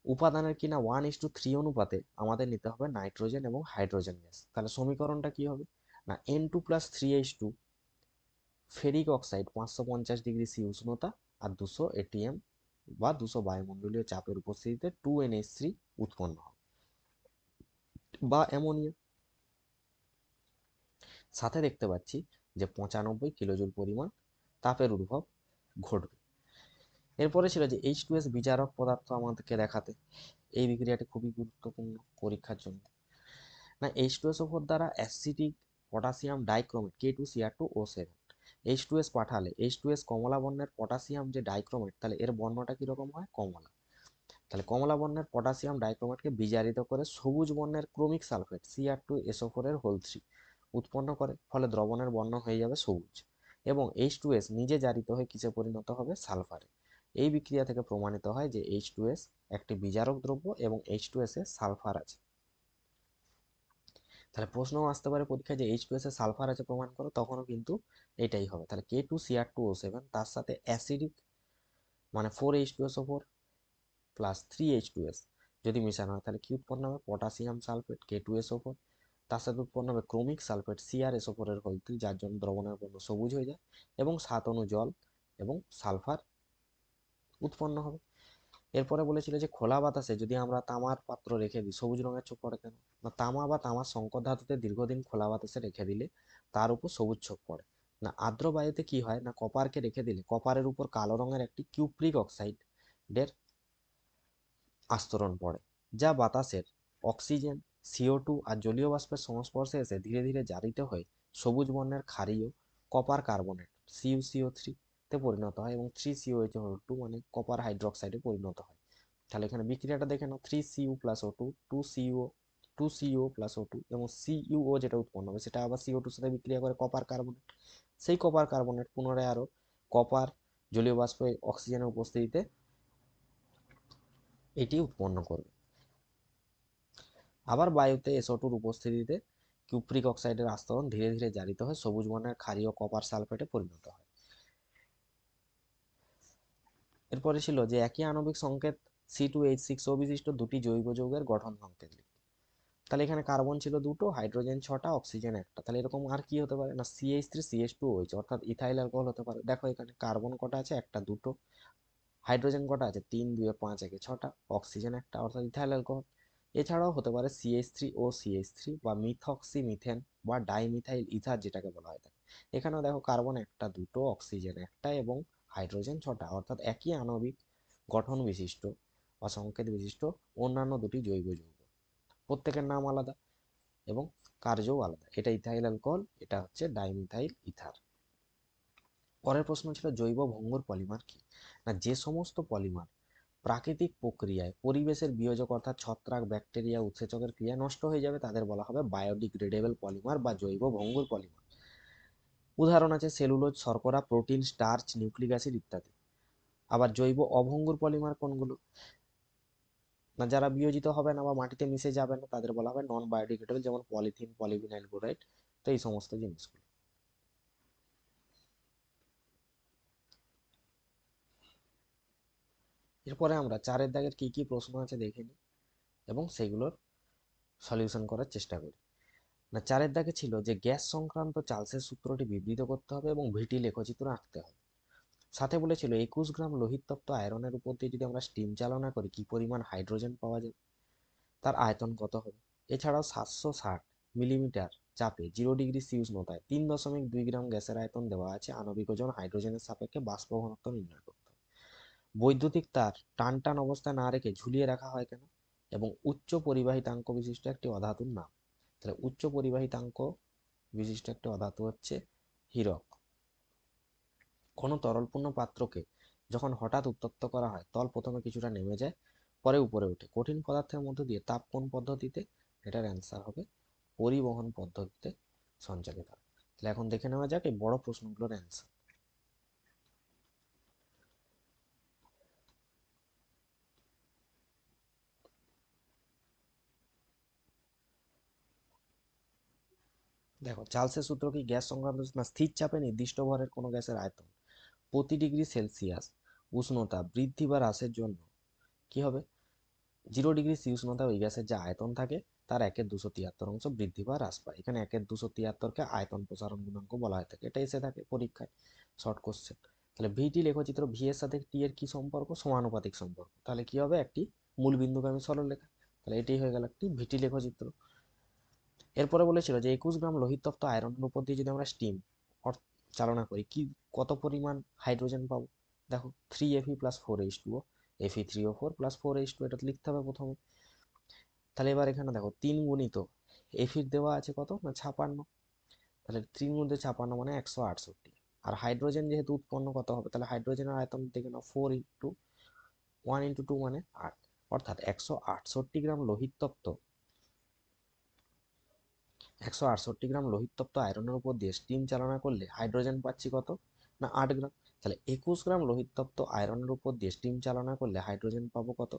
উপাদানের কিনা 1:3 অনুপাতে আমাদের নিতে হবে নাইট্রোজেন এবং হাইড্রোজেন গ্যাস। তাহলে সমীকরণটা কি হবে, না N2+3H2, ferric oxide 550 degree C উষ্ণতা আর 200 ATM বা 200 বায়ুমণ্ডলীয় চাপের উপস্থিতিতে 2NH3 উৎপন্ন হবে। বা অ্যামোনিয়া, সাথে দেখতে পাচ্ছি যে 95 কিলোজুল পরিমাণ তাপের উদ্ভব ঘটবে। এরপরে ছিল যে H2S বিজারক পদার্থ আমাদেরকে দেখাতে। এই বিক্রিয়াটি খুবই গুরুত্বপূর্ণ পরীক্ষার জন্য। না H2SO4 দ্বারা acetic potassium dichromate K2Cr2O7, H2S পাঠালে H2S কমলা বর্ণের পটাশিয়াম যে ডাইক্রোমেট, তাহলে এর বর্ণটা কিরকম হয়, কমলা। তাহলে কমলা বর্ণের পটাশিয়াম ডাইক্রোমেটকে বিজারিত করে সবুজ বর্ণের ক্রোমিক সালফেট Cr2SO4 এর হোল 3 উৎপন্ন করে, ফলে দ্রবণের বর্ণ হয়ে যাবে সবুজ। এবং H2S নিজে জারিত হয়ে কিসে পরিণত হবে, সালফারে। এই বিক্রিয়া থেকে প্রমাণিত হয় যে H2S একটি বিজারক দ্রব্য এবং H2S এ সালফার আছে। তাহলে প্রশ্নও আসতে পারে পরীক্ষায় যে H2S এ সালফার আছে প্রমাণ করো, তখনও কিন্তু এটাই হবে। তাহলে K2Cr2O7 তার সাথে অ্যাসিডিক মানে 4H2SO4 প্লাস 3H2S যদি মেশানো হয়, তাহলে কি উৎপন্ন হবে, পটাশিয়াম সালফেট K2SO4, তার সাথে উৎপন্ন হবে ক্রোমিক সালফেট CrSO4 এর হোল 3, যার জন্য দ্রবণের বর্ণ সবুজ হয়ে যায় এবং 7 অণু জল এবং সালফার উৎপন্ন হবে। এরপরে বলেছিল যে খোলা বাতাসে যদি আমরা তামার পাত্র রেখে দিই, সবুজ রঙের ছোপ পড়ে কেন, না তামা বা তামার সংকর ধাতুতে দীর্ঘদিন খোলা বাতাসে রেখে দিলে তার উপর সবুজ ছোপ পড়ে। না আর্দ্র বায়ুতে কি হয়, না কপারকে রেখে দিলে কপারের উপর কালো রঙের একটি কিউপ্রিক অক্সাইডের আস্তরণ পড়ে, যা বাতাসের অক্সিজেন, CO2 আর জলীয় বাষ্পের সংস্পর্শে এসে ধীরে ধীরে জারিত হয়ে সবুজ বর্ণের ক্ষারীয় কপার কার্বনেট CuCO3 তে পরিণত হয় এবং 3COH2 মানে কপার হাইড্রোক্সাইডে পরিণত হয়। তাহলে এখানে বিক্রিয়াটা দেখে নাও, 3Cu+O2, 2CO+O2 এবং CuO যেটা উৎপন্ন হবে সেটা আবার CO2 সাথে বিক্রিয়া করে কপার কার্বনেট। সেই কপার কার্বনেট পুনরায় আরো কপার জলীয় বাষ্প অক্সিজেনের উপস্থিতিতে এটি উৎপন্ন করবে। আবার বায়ুতে SO2 উপস্থিতিতে কিউপ্রিক অক্সাইডের আস্তরণ ধীরে ধীরে জারিত হয় সবুজ বর্ণের ক্ষারীয় কপার সালফেটে পরিণত হয়। এরপরে ছিল যে একই আণবিক সংকেত C2H6O বিশিষ্ট দুটি জৈব যৌগের গঠন সংকেত লিখি। তাহলে এখানে কার্বন ছিল দুটো, হাইড্রোজেন 6টা, অক্সিজেন একটা। তাহলে এরকম আর কি হতে পারে, না CH3CH2OH অর্থাৎ ইথাইল অ্যালকোহল হতে পারে। দেখো এখানে কার্বন কটা আছে, একটা দুটো, হাইড্রোজেন কটা আছে, 3 2 5 1 6টা, অক্সিজেন একটা অর্থাৎ ইথাইল অ্যালকোহল। এছাড়াও হতে পারে CH3OCH3 বা মিথক্সি মিথেন বা ডাইমিথাইল ইথার যেটাকে বলা হয় থাকে। এখানেও দেখো কার্বন একটা দুটো, অক্সিজেন একটা এবং হাইড্রোজেন 6টা অর্থাৎ একই আণবিক গঠন বিশিষ্ট বা সংকেত বিশিষ্ট অন্যান্য দুটি জৈব যৌগ, প্রত্যেকের নাম আলাদা এবং কার্যও আলাদা। এটা ইথাইল অ্যালকোহল, এটা হচ্ছে ডাইমিথাইল ইথার। পরের প্রশ্ন ছিল জৈব ভঙ্গুর পলিমার কি, না যে সমস্ত পলিমার প্রাকৃতিক প্রক্রিয়ায় পরিবেশের বিয়োজক অর্থাৎ ছত্রাক, ব্যাকটেরিয়া, উৎসেচকের ক্রিয়ায় নষ্ট হয়ে যাবে তাদের বলা হবে বায়োডিগ্রেডেবল পলিমার বা জৈব ভঙ্গুর পলিমার। উদাহরণ আছে সেলুলোজ, শর্করা, প্রোটিন, স্টার্চ, নিউক্লিক অ্যাসিড ইত্যাদি। আবার জৈব অভঙ্গুর পলিমার কোনগুলো, না যারা বিয়োজিত হবে না বা মাটিতে মিশে যাবে না তাদের বলা হবে নন বায়োডিগ্রেডেবল, যেমন পলিথিন, পলিভিনাইল ক্লোরাইড, তো এই সমস্ত জিনিসগুলো। এরপরে আমরা 4 দাগের কি কি প্রশ্ন আছে দেখে নিই এবং সেগুলোর সলিউশন করার চেষ্টা করি। না 4 দাগে ছিল যে গ্যাস সংক্রান্ত চার্লসের সূত্রটি বিবৃত করতে হবে এবং ভিটি লেখচিত্র আঁকতে হবে। সাথে বলেছিল 21 গ্রাম লোহিত তপ্ত আয়রনের উপর দিয়ে যদি আমরা স্টিম চালনা করি কি পরিমাণ হাইড্রোজেন পাওয়া যাবে, তার আয়তন কত হবে। এছাড়াও 760 মিলিমিটার চাপে 0 ডিগ্রি সি উষ্ণতায় 3.2 গ্রাম গ্যাসের আয়তন দেওয়া আছে, আণবিক ওজন হাইড্রোজেনের সাপেক্ষে বাষ্প ঘনত্ব নির্ণয় করতে হবে। বৈদ্যুতিক তার টান টান অবস্থায় না রেখে ঝুলিয়ে রাখা হয় কেন, এবং উচ্চ পরিবাহিতাঙ্ক বিশিষ্ট একটি অধাতুর নাম। তাহলে উচ্চ পরিবাহিতাঙ্ক বিশিষ্ট একটি অধাতু হচ্ছে হীরক। কোনো তরলপূর্ণ পাত্রকে যখন হঠাৎ উত্তপ্ত করা হয়, তল প্রথমে কিছুটা নেমে যায়, পরে উপরে ওঠে। কঠিন পদার্থের মধ্য দিয়ে তাপ কোন পদ্ধতিতে? এটার অ্যান্সার হবে পরিবহন পদ্ধতিতে সঞ্চালিত হয়। তাহলে এখন দেখে নেওয়া যাক এই বড় প্রশ্নগুলোর অ্যান্সার। দেখো, চার্লসের সূত্র কি? গ্যাস সংক্রান্ত না, স্থির চাপে নির্দিষ্ট ভরের কোনো গ্যাসের আয়তন প্রতি ডিগ্রি সেলসিয়াস উষ্ণতা বৃদ্ধি বা হ্রাসের জন্য কি হবে? 0 ডিগ্রি সি উষ্ণতা ওই গ্যাসের যে আয়তন থাকে তার 1/273 অংশ বৃদ্ধি বা হ্রাস পায়। এখানে 1/273কে আয়তন প্রসারণ গুণাঙ্ক বলা হয়ে থাকে। এটা এসে থাকে পরীক্ষায়, শর্ট কোশ্চেন। তাহলে ভিটি লেখচিত্র, ভি এর সাথে টি এর কি সম্পর্ক? সমানুপাতিক সম্পর্ক। তাহলে কি হবে? একটি মূল বিন্দুগামী সরলরেখা। তাহলে এটাই হয়ে গেল একটি ভিটি লেখচিত্র। এরপরে বলেছিল যে 21 গ্রাম লোহিতপ্ত আয়রনের উপর দিয়ে যদি আমরা স্টিম চালনা করি, কি কত পরিমাণ হাইড্রোজেন পাবো? দেখো, 3Fe+4H2O, Fe3O4 + 4H2, এটা লিখতে হবে প্রথমে। তাহলে এবার এখানে দেখো 3 গুণিত এফির দেওয়া আছে কত না 56। তাহলে 3 গুণিত 56 মানে 168। আর হাইড্রোজেন যেহেতু উৎপন্ন কত হবে, তাহলে হাইড্রোজেনের আয়তন দেখে নাও 4 × 1 × 2 মানে 8। অর্থাৎ 168 গ্রাম লোহিত তপ্ত 168 গ্রাম লোহিত তপ্ত আয়রনের উপর দিয়ে স্টিম চালনা করলে হাইড্রোজেন পাচ্ছি কত না 8 গ্রাম। তাহলে 21 গ্রাম লোহিত তপ্ত আয়রনের উপর দিয়ে স্টিম চালনা করলে হাইড্রোজেন পাবো কত?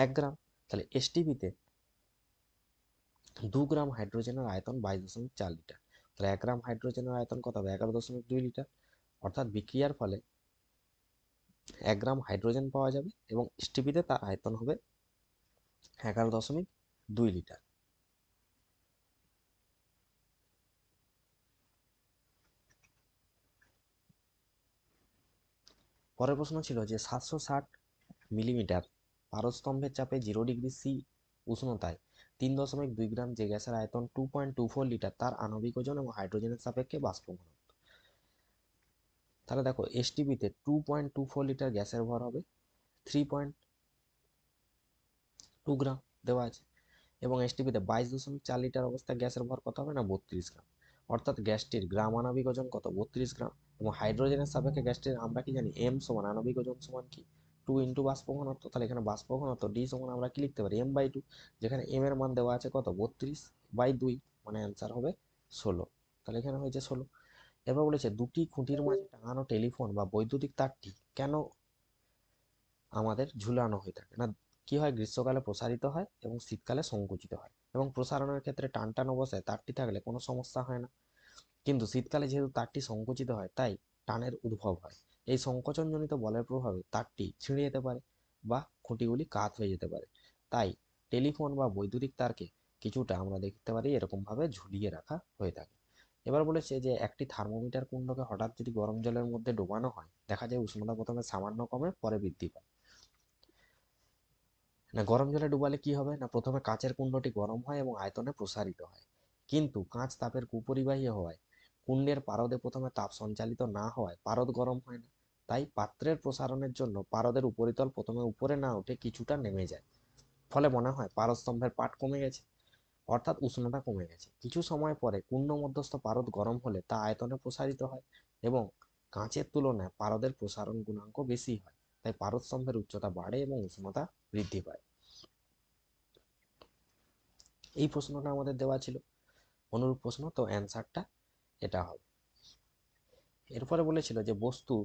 1 গ্রাম। তাহলে এসটিপিতে 2 গ্রাম হাইড্রোজেনের আয়তন 22.4 লিটার। তাহলে 1 গ্রাম হাইড্রোজেনের আয়তন কত হবে? 11.2 লিটার। অর্থাৎ বিক্রিয়ার ফলে 1 গ্রাম হাইড্রোজেন পাওয়া যাবে এবং এসটিপিতে তার আয়তন হবে 11.2 লিটার। পরের প্রশ্ন ছিল যে 760 মিলিমিটার পারস্তম্ভের চাপে 0 ডিগ্রি সি উষ্ণতায় 3.2 গ্রাম যে গ্যাসের আয়তন 2.24 লিটার, তার আণবিক ওজন এবং হাইড্রোজেনের সাপেক্ষে বাষ্প ঘনত্ব। তাহলে দেখো, এসটিপিতে 2.24 লিটার গ্যাসের ভর হবে 3.2 গ্রাম দেওয়া আছে, এবং এসটিপিতে 22.4 লিটার অবস্থায় গ্যাসের ভর কত হবে না 32 গ্রাম। অর্থাৎ গ্যাসটির গ্রাম আণবিক ওজন কত? 32 গ্রাম। এবং হাইড্রোজেনের সাপেক্ষে গ্যাসটির আমরা কি জানি? এম সমান আণবিক ওজন সমান কি 2 × বাষ্প ঘনত্ব। তাহলে এখানে বাষ্প ঘনত্ব ডি সমান আমরা কি লিখতে পারি? m/2, যেখানে এম এর মান দেওয়া আছে কত? 32/2, মানে অ্যান্সার হবে 16। তাহলে এখানে হয়েছে 16। এরপর বলেছে দুটি খুঁটির মাঝে টাঙানো টেলিফোন বা বৈদ্যুতিক তারটি কেন আমাদের ঝুলানো হয়ে থাকে না? কি হয়? গ্রীষ্মকালে প্রসারিত হয় এবং শীতকালে সংকুচিত হয়। এবং প্রসারণের ক্ষেত্রে টান টান অবস্থায় তারটি থাকলে কোনো সমস্যা হয় না, কিন্তু শীতকালে যেহেতু তারটি সংকুচিত হয় তাই টানের উদ্ভব হয়। এই সংকোচনজনিত বলের প্রভাবে তারটি ছিঁড়ে যেতে পারে বা খুঁটিগুলি কাত হয়ে যেতে পারে। তাই টেলিফোন বা বৈদ্যুতিক তারকে কিছুটা আমরা দেখতে পারি এরকম ভাবে ঝুলিয়ে রাখা হয়ে থাকে। এবার বলেছে যে একটি থার্মোমিটার কুণ্ডকে হঠাৎ যদি গরম জলের মধ্যে ডোবানো হয়, দেখা যায় উষ্ণতা প্রথমে সামান্য কমে পরে বৃদ্ধি পায়। না, গরম জলে ডুবালে কি হবে না, প্রথমে কাচের কুণ্ডটি গরম হয় এবং আয়তনে প্রসারিত হয়, কিন্তু কাঁচ তাপের কুপরিবাহী হওয়ায় কুণ্ডের পারদে প্রথমে তাপ সঞ্চালিত না হওয়ায় পারদ গরম হয় না। তাই পাত্রের প্রসারণের জন্য পারদের উপরিতল প্রথমে উপরে না উঠে কিছুটা নেমে যায়, ফলে মনে হয় পারস্তম্ভের পাট কমে গেছে, অর্থাৎ উষ্ণতা কমে গেছে। কিছু সময় পরে কুণ্ড মধ্যস্থ পারদ গরম হলে তা আয়তনে প্রসারিত হয় এবং কাঁচের তুলনায় পারদের প্রসারণ গুণাঙ্ক বেশি হয়, তাই পারস্তম্ভের উচ্চতা বাড়ে এবং উষ্ণতা বৃদ্ধি পায়। এই প্রশ্নটা আমাদের দেওয়া ছিল অনুরূপ প্রশ্ন, তো অ্যান্সারটা এটা হবে। এরপরে বলেছিল যে বস্তুর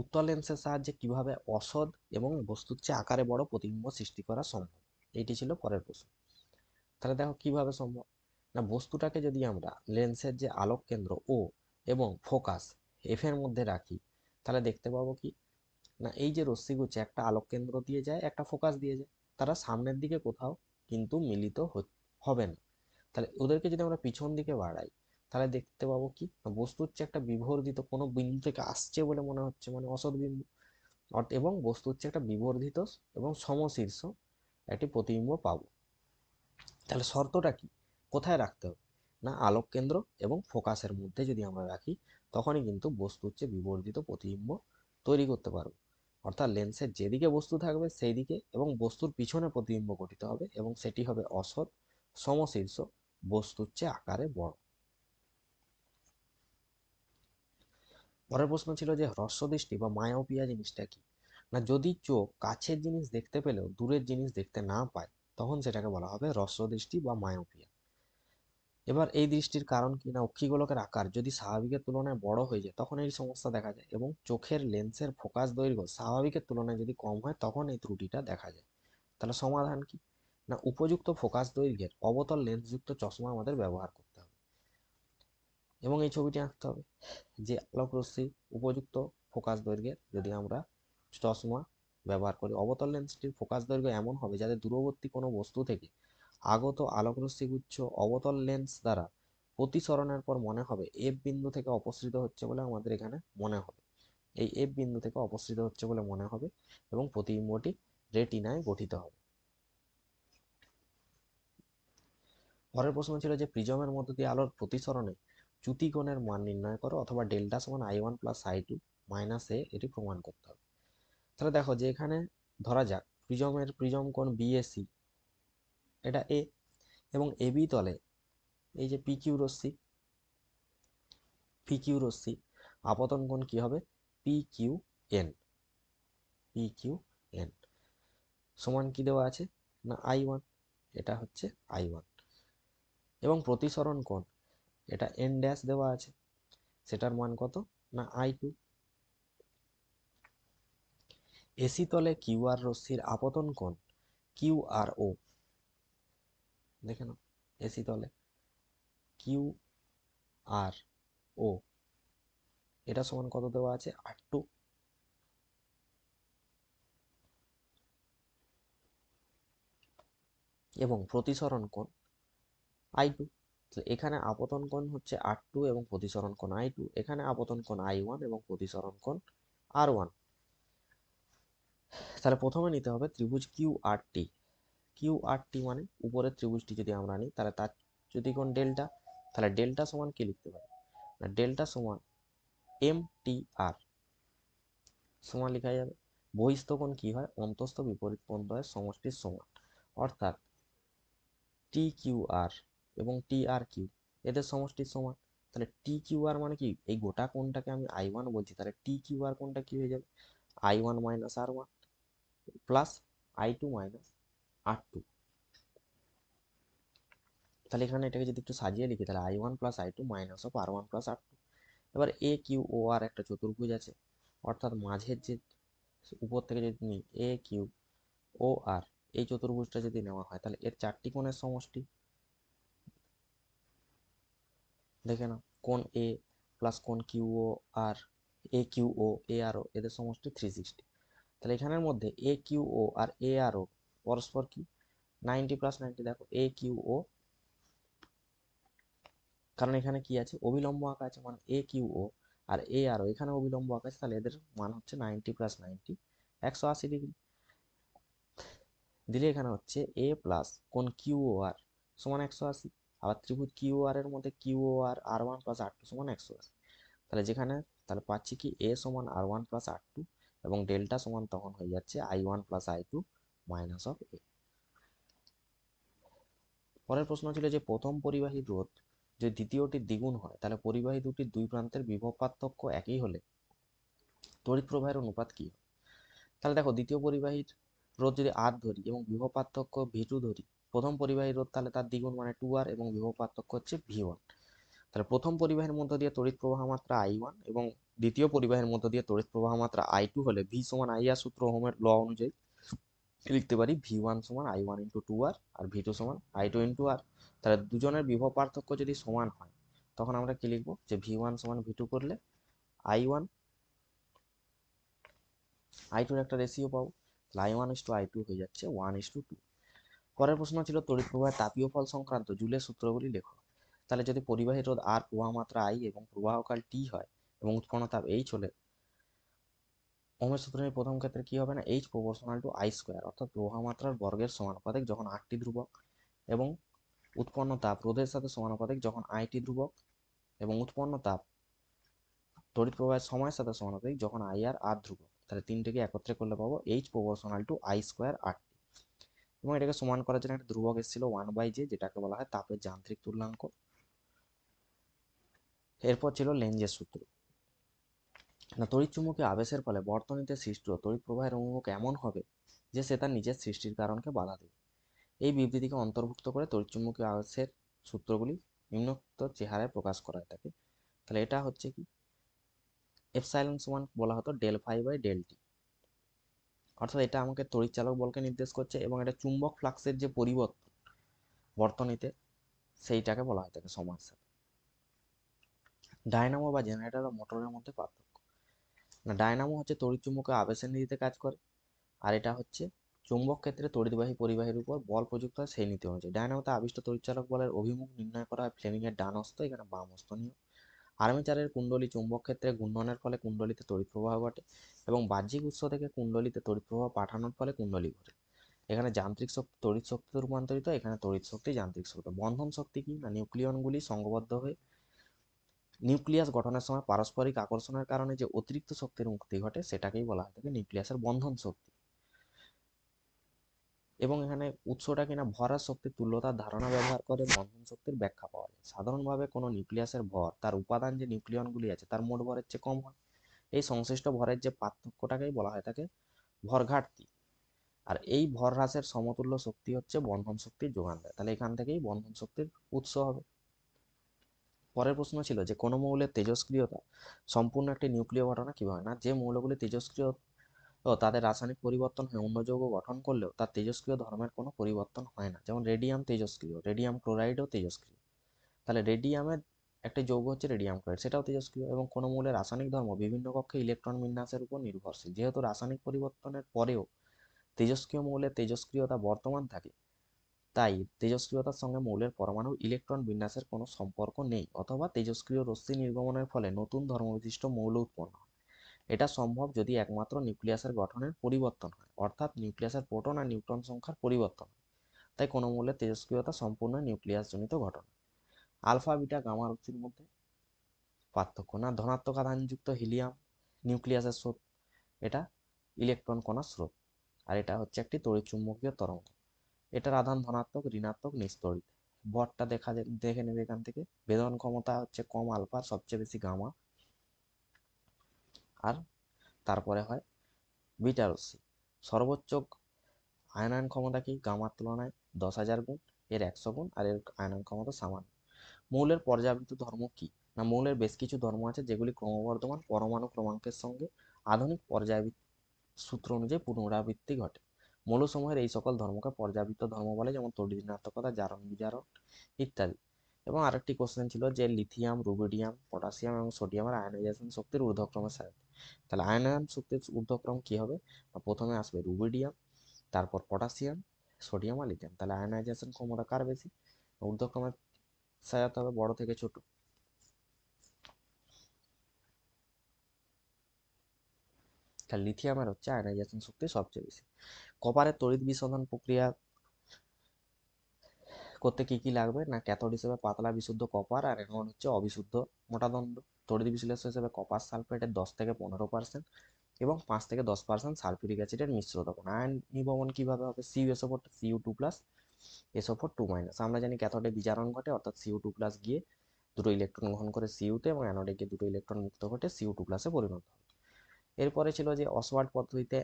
উত্তল লেন্সের সাহায্যে কিভাবে অসৎ এবং বস্তুর চেয়ে আকারে বড় প্রতিবিম্ব সৃষ্টি করা সম্ভব, এইটি ছিল পরের প্রশ্ন। তাহলে দেখো কিভাবে সম্ভব না, বস্তুটাকে যদি আমরা লেন্সের যে আলোক কেন্দ্র ও এবং ফোকাস এফ এর মধ্যে রাখি, তাহলে দেখতে পাবো কি না, এই যে রশ্মিগুচ্ছে একটা আলোক কেন্দ্র দিয়ে যায়, একটা ফোকাস দিয়ে যায়, তারা সামনের দিকে কোথাও কিন্তু মিলিত হবে না। তাহলে ওদেরকে যদি আমরা পিছন দিকে বাড়াই, তাহলে দেখতে পাবো কি বস্তু হচ্ছে একটা বিবর্ধিত কোনো বিন্দু থেকে আসছে বলে মনে হচ্ছে, মানে অসৎ বিন্দু, এবং বস্তু হচ্ছে একটা বিবর্ধিত এবং সমশীর্ষ একটি প্রতিবিম্ব পাবো। তাহলে শর্তটা কি, কোথায় রাখতে হবে না, আলোক কেন্দ্র এবং ফোকাসের মধ্যে যদি আমরা রাখি, তখনই কিন্তু বস্তু হচ্ছে বিবর্ধিত প্রতিবিম্ব তৈরি করতে পারবো। অর্থাৎ লেন্সের যেদিকে বস্তু থাকবে সেই দিকে এবং বস্তুর পিছনে প্রতিবিম্ব গঠিত হবে এবং সেটি হবে অসৎ সমশীর্ষ বস্তুর চেয়ে আকারে বড়। পরের প্রশ্ন ছিল যে হ্রস্ব দৃষ্টি বা মায়োপিয়া জিনিসটা কি? না, যদি চোখ কাছের জিনিস দেখতে পেলেও দূরের জিনিস দেখতে না পায় তখন সেটাকে বলা হবে হ্রস্ব দৃষ্টি বা মায়োপিয়া। এবার এই দৃষ্টির কারণ কি? না, অক্ষিগোলকের আকার যদি স্বাভাবিকের তুলনায় বড় হয়ে যায় তখন এই সমস্যা দেখা যায় এবং চোখের লেন্সের ফোকাস দৈর্ঘ্য স্বাভাবিকের তুলনায় যদি কম হয় তখন এই ত্রুটিটা দেখা যায়। তাহলে সমাধান কি? না, উপযুক্ত ফোকাস দৈর্ঘ্যের অবতল লেন্সযুক্ত চশমা আমাদের ব্যবহার করতে হবে এবং এই ছবিটি আঁকতে হবে যে আলোক রশ্মি উপযুক্ত ফোকাস দৈর্ঘ্যের যদি আমরা চশমা ব্যবহার করি, অবতল লেন্সটির ফোকাস দৈর্ঘ্য এমন হবে যাতে দূরবর্তী কোনো বস্তু থেকে আগত আলোক রশ্মিগুচ্ছ অবতল লেন্স দ্বারা প্রতিসরণের পর মনে হবে এফ বিন্দু থেকে অপসৃত হচ্ছে বলে আমাদের এখানে মনে হবে, এই এফ বিন্দু থেকে অপসৃত হচ্ছে বলে মনে হবে এবং প্রতিবিম্বটি রেটিনায় গঠিত হবে। পরের প্রশ্ন ছিল যে প্রিজমের মধ্য দিয়ে আলোর প্রতিসরণে চ্যুতিকোণের মান নির্ণয় করো অথবা ডেল্টা সমান I1 প্লাস I2 মাইনাস এ, এটি প্রমাণ করতে হবে। তাহলে দেখো যে এখানে ধরা যাক প্রিজম কোণ বিএসি এটা এ এবং এবি তলে এই যে পিকিউ রশ্মি আপতন কোণ কি হবে? PQN সমান কি দেওয়া আছে? না I1, এটা হচ্ছে I1 এবং প্রতিসরণ কোণ এটা N ড্যাশ দেওয়া আছে, সেটার মান কত? না I2। এসি তলে কিউআর রশ্মির আপতন কোণ QRO, দেখে নাও এসি তলে QRO এটা সমান কত দেওয়া আছে? R2 এবং প্রতিসরণ কোণ I2। এখানে আপতন কোণ হচ্ছে R2 এবং প্রতিসরণ কোণ I2, এখানে আপতন কোণ I1 এবং প্রতিসরণ কোণ R1। তাহলে প্রথমে নিতে হবে ত্রিভুজ কিউআরটি মানে উপরের ত্রিভুজটি যদি আমরা নিই তাহলে তার যদি কোণ ডেল্টা, তাহলে ডেল্টা সমান কি লিখতে পারি? না, ডেল্টা সমান MTR সমান লেখা যাবে বহিস্থ কোণ কি হয়? অন্তস্থ বিপরীত কোণ দ্বয়ের সমষ্টির সমান, অর্থাৎ TQR এবং TRQ এদের সমষ্টির সমান। তাহলে TQR মানে কি? এই গোটা কোণটাকে আমি I1 বলছি, তাহলে TQR কোণটা কি হয়ে যাবে? I1 minus R1 plus I2 minus R2। তাহলে এখানে এটাকে যদি একটু সাজিয়ে লিখি তাহলে I1 plus I2 minus of R1 plus R2। এবার AQOR একটা চতুর্ভুজ আছে, অর্থাৎ মাঝের যে উপর থেকে যদি নিই AQOR এই চতুর্ভুজটা যদি নেওয়া হয় তাহলে এর চারটি কোণের সমষ্টি, দেখে নাও কোণ এ প্লাস কোণ QOR AQO এদের সমষ্টি 360। তাহলে এখানের মধ্যে AQO আর ARO পরস্পর কি? 90 প্লাস 90। দেখো AQO, কারণ এখানে কি আছে? অভিলম্ব আঁকা আছে, মানে AQO আর ARO এখানে অভিলম্ব আঁকা আছে, তাহলে এদের মান হচ্ছে 90 প্লাস 90 180 ডিগ্রি। দিলে এখানে হচ্ছে A প্লাস কোণ QOR সমান 180। আবার ত্রিভুজ QOR এর মধ্যে QOR R1 প্লাস R2 সমান 180। তাহলে যেখানে তাহলে পাচ্ছি কি A সমান R1 প্লাস R2 এবং ডেল্টা সমান তখন হয়ে যাচ্ছে I1 plus I2 minus of A। পরের প্রশ্ন ছিল যে প্রথম পরিবাহীর রোধ যদি দ্বিতীয়টির দ্বিগুণ হয় তাহলে পরিবাহী দুটির দুই প্রান্তের বিভব পার্থক্য একই হলে তড়িৎ প্রবাহের অনুপাত কি হবে? তাহলে দেখো দ্বিতীয় পরিবাহীর রোধ যদি R ধরি এবং বিভব পার্থক্য V2 ধরি, প্রথম পরিবাহীর রোধ তাহলে তার দ্বিগুণ মানে 2R এবং বিভব পার্থক্য হচ্ছে V1। তাহলে প্রথম পরিবাহের মধ্য দিয়ে তড়িৎ প্রবাহ মাত্রা I1 এবং দ্বিতীয় পরিবাহের মধ্য দিয়ে তড়িৎ প্রবাহ মাত্রা I2 হলে V সমান IR সূত্র ওহমের ল অনুযায়ী লিখতে পারি V1 সমান I1 ইন্টু 2R আর V2 সমান I2 ইন্টু R। তাহলে দুজনের বিভব পার্থক্য যদি সমান হয় তখন আমরা কি লিখবো? যে V1 সমান V2 করলে I1 I2 একটা রেশিও পাবো, তাহলে I1:I2 হয়ে যাচ্ছে 1:2। পরের প্রশ্ন ছিল তড়িৎ প্রবাহের তাপীয় ফল সংক্রান্ত জুলের সূত্রগুলি লেখো। তাহলে যদি পরিবাহীর রোধ R, প্রবাহ মাত্রা I এবং প্রবাহকাল T হয় এবং উৎপন্ন তাপ H হলে ওহমের সূত্র নিয়ে প্রথম ক্ষেত্রে কি হবে? না H proportional to I square, অর্থাৎ প্রবাহ মাত্রার বর্গের সমানুপাতিক যখন Rটি ধ্রুবক এবং উৎপন্ন তাপ রোধের সাথে সমানুপাতিক যখন Iটি ধ্রুবক এবং উৎপন্ন তাপ তড়িৎ প্রবাহের সময়ের সাথে সমানুপাতিক যখন আই আর আর ধ্রুবক। তাহলে তিনটেকে একত্রে করলে পাবো H proportional to I square R T. এবং এটাকে সমান করার জন্য একটা ধ্রুবক এসেছিল 1/j, যেটাকে বলা হয় তাপের যান্ত্রিক তুল্যাঙ্ক। এরপর ছিল লেঞ্জের সূত্র। না, তড়িৎচুম্বকীয় আবেশের ফলে বর্তনীতে সৃষ্ট তড়িৎ প্রবাহের অভিমুখ এমন হবে যে সে তার নিজের সৃষ্টির কারণকে বাধা দেবে। এই বিবৃতিকে অন্তর্ভুক্ত করে তড়িৎচুম্বকীয় আবেশের সূত্রগুলি নিম্নোক্ত চেহারায় প্রকাশ করা হয়ে থাকে। তাহলে এটা হচ্ছে কি, এপসাইলন সমান বলা হতো del phi by del T, অর্থাৎ এটা আমাকে তড়িৎচালক বলকে নির্দেশ করছে, এবং এটা চুম্বক ফ্লাক্সের যে পরিবর্তন বর্তনীতে সেইটাকে বলা হয়ে থাকে সময়ের সাথে। ডায়নামো বা জেনারেটর বা মোটরের মধ্যে পার্থক্য। না, ডায়নামো হচ্ছে তড়িৎচুম্বকীয় আবেশের নীতিতে কাজ করে, আর এটা হচ্ছে চুম্বক ক্ষেত্রে তড়িৎবাহী পরিবাহীর উপর বল প্রযুক্ত হয় সেই নীতি অনুযায়ী। ডায়নামোতে আবিষ্ট তড়িৎচালক বলের অভিমুখ নির্ণয় করা হয় ফ্লেমিং এর ডান হস্ত, এখানে বাম হস্ত নিয়ে। আর্মেচারের কুণ্ডলী চুম্বক ক্ষেত্রে ঘূর্ণনের ফলে কুণ্ডলীতে তড়িৎ প্রবাহ ঘটে, এবং বাহ্যিক উৎস থেকে কুণ্ডলীতে তড়িৎ প্রবাহ পাঠানোর ফলে কুণ্ডলী ঘটে। এখানে যান্ত্রিক শক্তি তড়িৎ শক্তিতে রূপান্তরিত, এখানে তড়িৎ শক্তি যান্ত্রিক শক্তি। বন্ধন শক্তি কি না, নিউক্লিয়নগুলি সংঘবদ্ধ হয়ে নিউক্লিয়াস গঠনের সময় পারস্পরিক আকর্ষণের কারণে যে অতিরিক্ত শক্তির মুক্তি ঘটে সেটাকেই বলা হয় থাকে নিউক্লিয়াসের বন্ধন শক্তি। এবং এখানে উৎসটা কিনা ভরের শক্তির তুল্যতার ধারণা ব্যবহার করে বন্ধন শক্তির ব্যাখ্যা পাওয়া যায়। সাধারণভাবে কোনো নিউক্লিয়াসের ভর তার উপাদান যে নিউক্লিয়নগুলি আছে তার মোট ভরের চেয়ে কম হয়। এই সংশ্লিষ্ট ভরের যে পার্থক্যটাকেই বলা হয় থাকে ভর ঘাটতি। আর এই ভর হ্রাসের সমতুল্য শক্তি হচ্ছে বন্ধন শক্তির যোগান দেয়। তাহলে এখান থেকেই বন্ধন শক্তির উৎস হবে। পরের প্রশ্ন ছিল যে কোনো মৌলের তেজস্ক্রিয়তা সম্পূর্ণ একটি নিউক্লিয় ঘটনা কিভাবে। না, যে মৌলগুলি তেজস্ক্রিয় ও তাদের রাসায়নিক পরিবর্তন হয়ে অন্য যৌগ গঠন করলেও তার তেজস্ক্রিয় ধর্মের কোনো পরিবর্তন হয় না। যেমন রেডিয়াম তেজস্ক্রিয়, রেডিয়াম ক্লোরাইডও তেজস্ক্রিয়। তাহলে রেডিয়ামের একটা যৌগ হচ্ছে রেডিয়াম ক্লোরাইড, সেটাও তেজস্ক্রিয়। এবং কোনো মৌলের রাসায়নিক ধর্ম বিভিন্ন কক্ষে ইলেকট্রন বিন্যাসের উপর নির্ভরশীল। যেহেতু রাসায়নিক পরিবর্তনের পরেও তেজস্ক্রিয় মৌলের তেজস্ক্রিয়তা বর্তমান থাকে, তাই তেজস্ক্রিয়তার সঙ্গে মৌলের পরমাণুর ইলেকট্রন বিন্যাসের কোনো সম্পর্ক নেই, অথবা তেজস্ক্রিয় রশ্মি নির্গমনের ফলে নতুন ধর্মবিশিষ্ট মৌল উৎপন্ন হয়। এটা সম্ভব যদি একমাত্র নিউক্লিয়াসের গঠনের পরিবর্তন হয়, অর্থাৎ নিউক্লিয়াসের প্রোটন আর নিউট্রন সংখ্যার পরিবর্তন হয়। তাই কোনো মৌলের তেজস্ক্রিয়তা সম্পূর্ণ নিউক্লিয়াসজনিত ঘটনা। আলফা বিটা গামা রশ্মির মধ্যে পার্থক্য। না, ধনাত্মক আধানযুক্ত হিলিয়াম নিউক্লিয়াসের স্রোত, এটা ইলেকট্রন কণার স্রোত। আর এটা হচ্ছে একটি তড়িৎচুম্বকীয় তরঙ্গ, এটার আধান ধনাত্মক, ঋণাত্মক, নিস্তড়িত। ভরটা দেখে নেবে এখান থেকে। বেদন ক্ষমতা হচ্ছে কম আলফা, সবচেয়ে বেশি গামা, আর তারপরে হয় বিটা রশ্মি। সর্বোচ্চ আয়নায়ন ক্ষমতা কি গামার তুলনায় 10,000 গুণ, এর 100 গুণ, আর এর আয়নায়ন ক্ষমতা সামান্য। মৌলের পর্যাবৃত্ত ধর্ম কি না, মৌলের বেশ কিছু ধর্ম আছে যেগুলি ক্রমবর্ধমান পরমাণু ক্রমাঙ্কের সঙ্গে আধুনিক পর্যায়বৃত্ত সূত্র অনুযায়ী পুনরাবৃত্তি ঘটে। মৌলসমূহের এই সকল ধর্মকে পর্যাবৃত্ত ধর্ম বলে, যেমন তড়িৎ ঋণাত্মকতা, জারণ বিজারণ ইত্যাদি। এবং আরেকটি কোশ্চেন ছিল যে লিথিয়াম, রুবিডিয়াম, পটাশিয়াম এবং সোডিয়ামের আয়নাইজেশন শক্তির ঊর্ধ্বক্রমের সাহায্যে। তাহলে আয়নায়ন শক্তির ঊর্ধ্বক্রম কি হবে, প্রথমে আসবে রুবিডিয়াম, তারপর পটাশিয়াম, সোডিয়াম আর লিথিয়াম। তাহলে আয়নাইজেশন ক্ষমতা কার বেশি, ঊর্ধ্বক্রমের সাজাতে হবে বড় থেকে ছোট। তাহলে লিথিয়ামের হচ্ছে আয়নাইজেশন শক্তি সবচেয়ে বেশি। কপারের তড়িৎ বিশোধন প্রক্রিয়া করতে কি কি লাগবে না, ক্যাথোড হিসেবে পাতলা বিশুদ্ধ কপার, আর অ্যানোড হচ্ছে অবিশুদ্ধ মোটা দণ্ড। তড়িৎ বিশ্লেষক হিসেবে কপার সালফেটের 10 থেকে 15% এবং 5 থেকে 10% সালফিউরিক অ্যাসিডের মিশ্র তখন। আয়ন নির্গমন কিভাবে হবে, CuSO4 Cu2 plus SO4 2 minus. আমরা জানি ক্যাথোডে বিজারণ ঘটে, অর্থাৎ Cu2 প্লাস গিয়ে দুটো ইলেকট্রন গ্রহণ করে Cu-তে, এবং অ্যানোডে গিয়ে দুটো ইলেকট্রন মুক্ত ঘটে Cu2 প্লাসে পরিণত হয়। এরপরে ছিল যে অসওয়াল্ড পদ্ধতিতে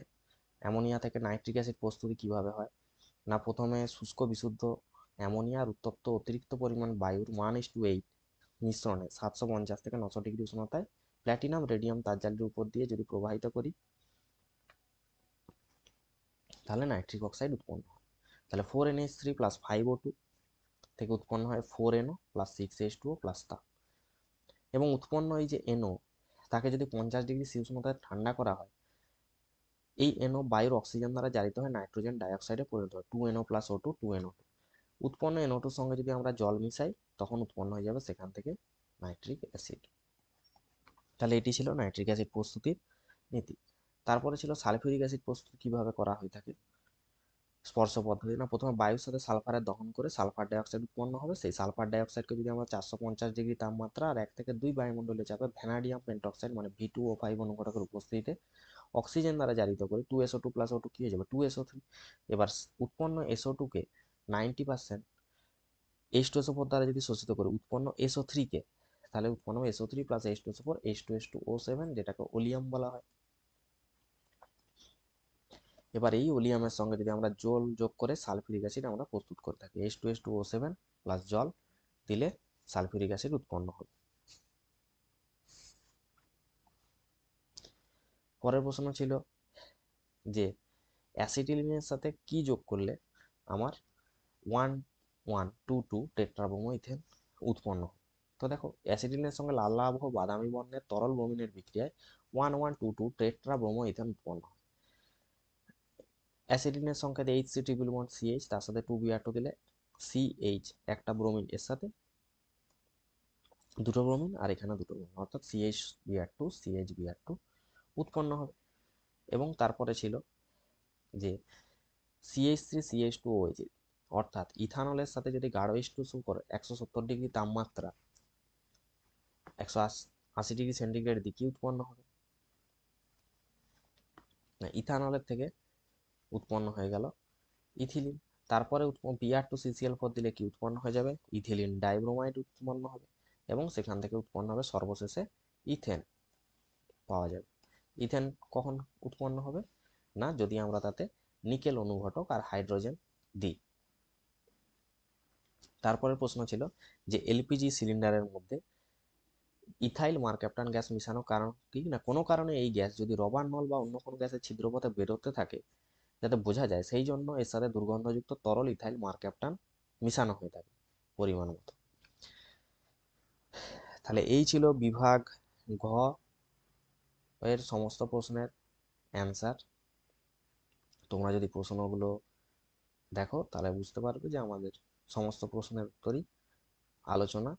অ্যামোনিয়া থেকে নাইট্রিক অ্যাসিড প্রস্তুতি কিভাবে হয়। না, প্রথমে শুষ্ক বিশুদ্ধ অ্যামোনিয়া আর উত্তপ্ত অতিরিক্ত পরিমাণ বায়ুর 1:8 মিশ্রণে 750 থেকে 900 ডিগ্রি উষ্ণতায় প্ল্যাটিনাম রেডিয়াম তারজালির উপর দিয়ে যদি প্রবাহিত করি, তাহলে নাইট্রিক অক্সাইড উৎপন্ন হয়। তাহলে 4NH3 প্লাস 5O2 থেকে উৎপন্ন হয় 4NO প্লাস 6H2O প্লাস তাপ। এবং উৎপন্ন এই যে NO, তাকে যদি 50 ডিগ্রি সি উষ্ণতায় ঠান্ডা করা হয়, এই NO বায়ুর অক্সিজেন দ্বারা জারিত হয় নাইট্রোজেন ডাইঅক্সাইডে পরিণত হয় 2NO প্লাস O2 2NO2। উৎপন্ন NO2 সঙ্গে যদি আমরা জল মিশাই, তখন উৎপন্ন হয়ে যাবে সেখান থেকে নাইট্রিক অ্যাসিড। তাহলে এটি ছিল নাইট্রিক অ্যাসিড প্রস্তুতির নীতি। তারপরে ছিল সালফিউরিক অ্যাসিড প্রস্তুত কিভাবে করা হয়ে থাকে। স্পর্শ পদ্ধতি না, প্রথমে বায়ুর সাথে সালফারের দহন করে সালফার ডাইঅক্সাইড উৎপন্ন হবে। সেই সালফার ডাইঅক্সাইডকে যদি আমরা 450 ডিগ্রি তাপমাত্রা আর 1 থেকে 2 বায়ুমণ্ডলীয় চাপে ভ্যানাডিয়াম পেন্টঅক্সাইড মানে V2O5 অনুঘটকের উপস্থিতিতে অক্সিজেন দ্বারা জারিত করি, 2SO2 প্লাস O2 কি হয়ে যাবে 2SO3। এবার উৎপন্ন SO2 কে 90% H2SO4 দ্বারা যদি শোষিত করি উৎপন্ন SO3 কে, তাহলে উৎপন্ন হবে SO3 প্লাস H2SO4 H2S2O7, যেটাকে ওলিয়াম বলা হয়। এবার এই ওলিয়ামের সঙ্গে যদি আমরা জল যোগ করে সালফিউরিক অ্যাসিড আমরা প্রস্তুত করে থাকি, H2S2O7 প্লাস জল দিলে সালফিউরিক অ্যাসিড উৎপন্ন হবে। পরের প্রশ্ন ছিল যে অ্যাসিটিলিনের সাথে কি যোগ করলে আমার 1122 টেট্রাব্রোমো ইথেন উৎপন্ন হয়। তো দেখো অ্যাসিটিলিনের সঙ্গে লাল লাভ ও বাদামি বর্ণের তরল ব্রোমিনের বিক্রিয়ায় 1122 টেট্রাব্রোমো ইথেন উৎপন্ন হয়। অ্যাসিটিনের সংখ্যা দিয়ে HC ট্রিপল বন্ড CH, তার সাথে 2Br2 দিলে CH একটা ব্রোমিন, এর সাথে দুটো ব্রোমিন আর এখানে দুটো ব্রোমিন, অর্থাৎ CHBr2 CHBr2 উৎপন্ন হবে। এবং তারপরে ছিল যে CH3CH2OH, অর্থাৎ ইথানলের সাথে যদি গাঢ় H2SO করে 170 ডিগ্রি তাপমাত্রা 180 ডিগ্রি সেন্টিগ্রেড দিকে উৎপন্ন হবে। না, ইথানলের থেকে উৎপন্ন হয়ে গেল ইথিলিন। তারপরে Br2CCl4 দিলে কি উৎপন্ন হয়ে যাবে ইথিলিন ডাইব্রোমাইড উৎপন্ন হবে, এবং সেখান থেকে উৎপন্ন হবে সর্বশেষে ইথেন পাওয়া যাবে। ইথেন কখন উৎপন্ন হবে না, যদি আমরা তাতে নিকেল অনুঘটক আর হাইড্রোজেন দিই। তারপরের প্রশ্ন ছিল যে এলপিজি সিলিন্ডারের মধ্যে ইথাইল মারক্যাপটান গ্যাস মিশানোর কারণ কি না, কোনো কারণে এই গ্যাস যদি রবার নল বা অন্য কোনো গ্যাসের ছিদ্রপথে বেরোতে থাকে যাতে বোঝা যায়, সেই জন্য এর সাথে দুর্গন্ধযুক্ত তরল ইথাইল মারক্যাপটান মিশানো হয়ে থাকে পরিমাণ মতো। তাহলে এই ছিল বিভাগ ঘ এর সমস্ত প্রশ্নের অ্যান্সার। তোমরা যদি প্রশ্নগুলো দেখো তাহলে বুঝতে পারবে যে আমাদের সমস্ত প্রশ্নের উত্তরই আলোচনা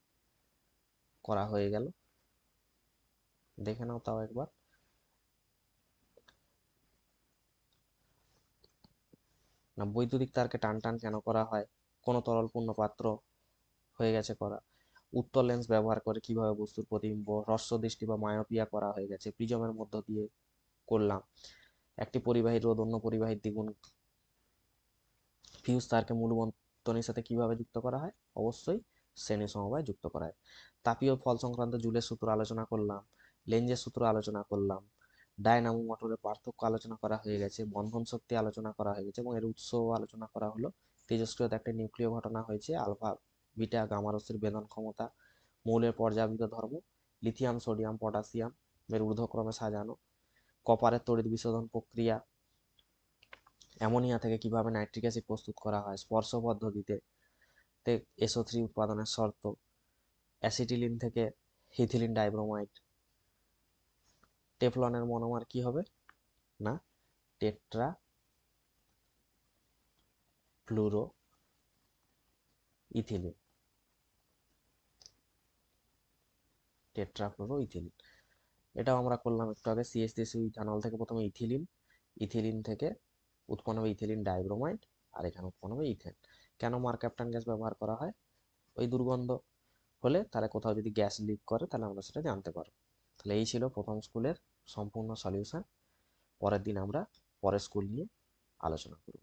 করা হয়ে গেল। দেখে নাও তাও একবার। না, বৈদ্যুতিক তারকে টান টান কেন করা হয়, কোনো তরলপূর্ণ পাত্র হয়ে গেছে করা, উত্তল লেন্স ব্যবহার করে কিভাবে বস্তুর প্রতিবিম্ব হ্রস্ব দৃষ্টি বা মায়োপিয়া করা হয়ে গেছে প্রিজমের মধ্য দিয়ে করলাম, একটি পরিবাহীর রোধ অন্য পরিবাহীর দ্বিগুণ, ফিউজ তারকে মূল বন্ধনীর সাথে কিভাবে যুক্ত করা হয়, অবশ্যই শ্রেণী সমবায় যুক্ত করা হয়। তাপীয় ফল সংক্রান্ত জুলের সূত্র আলোচনা করলাম, লেঞ্জের সূত্র আলোচনা করলাম, ডায়নামো মোটরের পার্থক্য আলোচনা করা হয়ে গেছে, বন্ধন শক্তি আলোচনা করা হয়ে গেছে, এবং এর উৎস আলোচনা করা হলো। তেজস্ক্রিয়তা একটা নিউক্লিয় ঘটনা হয়েছে, আলফা বিটা গামা রশ্মির বেদন ক্ষমতা, মৌলের পর্যাবৃত ধর্ম, লিথিয়াম সোডিয়াম পটাশিয়াম এর ঊর্ধ্বক্রমে সাজানো, কপারের তড়িৎ বিশোধন প্রক্রিয়া, অ্যামোনিয়া থেকে কিভাবে নাইট্রিক অ্যাসিড প্রস্তুত করা হয়, স্পর্শ পদ্ধতিতে SO3 উৎপাদনের শর্ত, অ্যাসিটিলিন থেকে ইথিলিন ডাইব্রোমাইড, টেফলনের মনোমার কি হবে না tetra fluoro ethylene, tetrafluoro ethylene. এটাও আমরা করলাম একটু আগে, CH3 ইথানল থেকে প্রথমে ইথিলিন, ইথিলিন থেকে উৎপন্ন হবে ইথিলিন ডাইব্রোমাইড, আর এখানে উৎপন্ন হবে ইথেন। কেন মারক্যাপটান গ্যাস ব্যবহার করা হয়, ওই দুর্গন্ধ হলে তাহলে কোথাও যদি গ্যাস লিক করে তাহলে আমরা সেটা জানতে পারবো। তাহলে এই ছিল প্রথম স্কুলের সম্পূর্ণ সলিউশন। পরের দিন আমরা পরের স্কুল নিয়ে আলোচনা করব।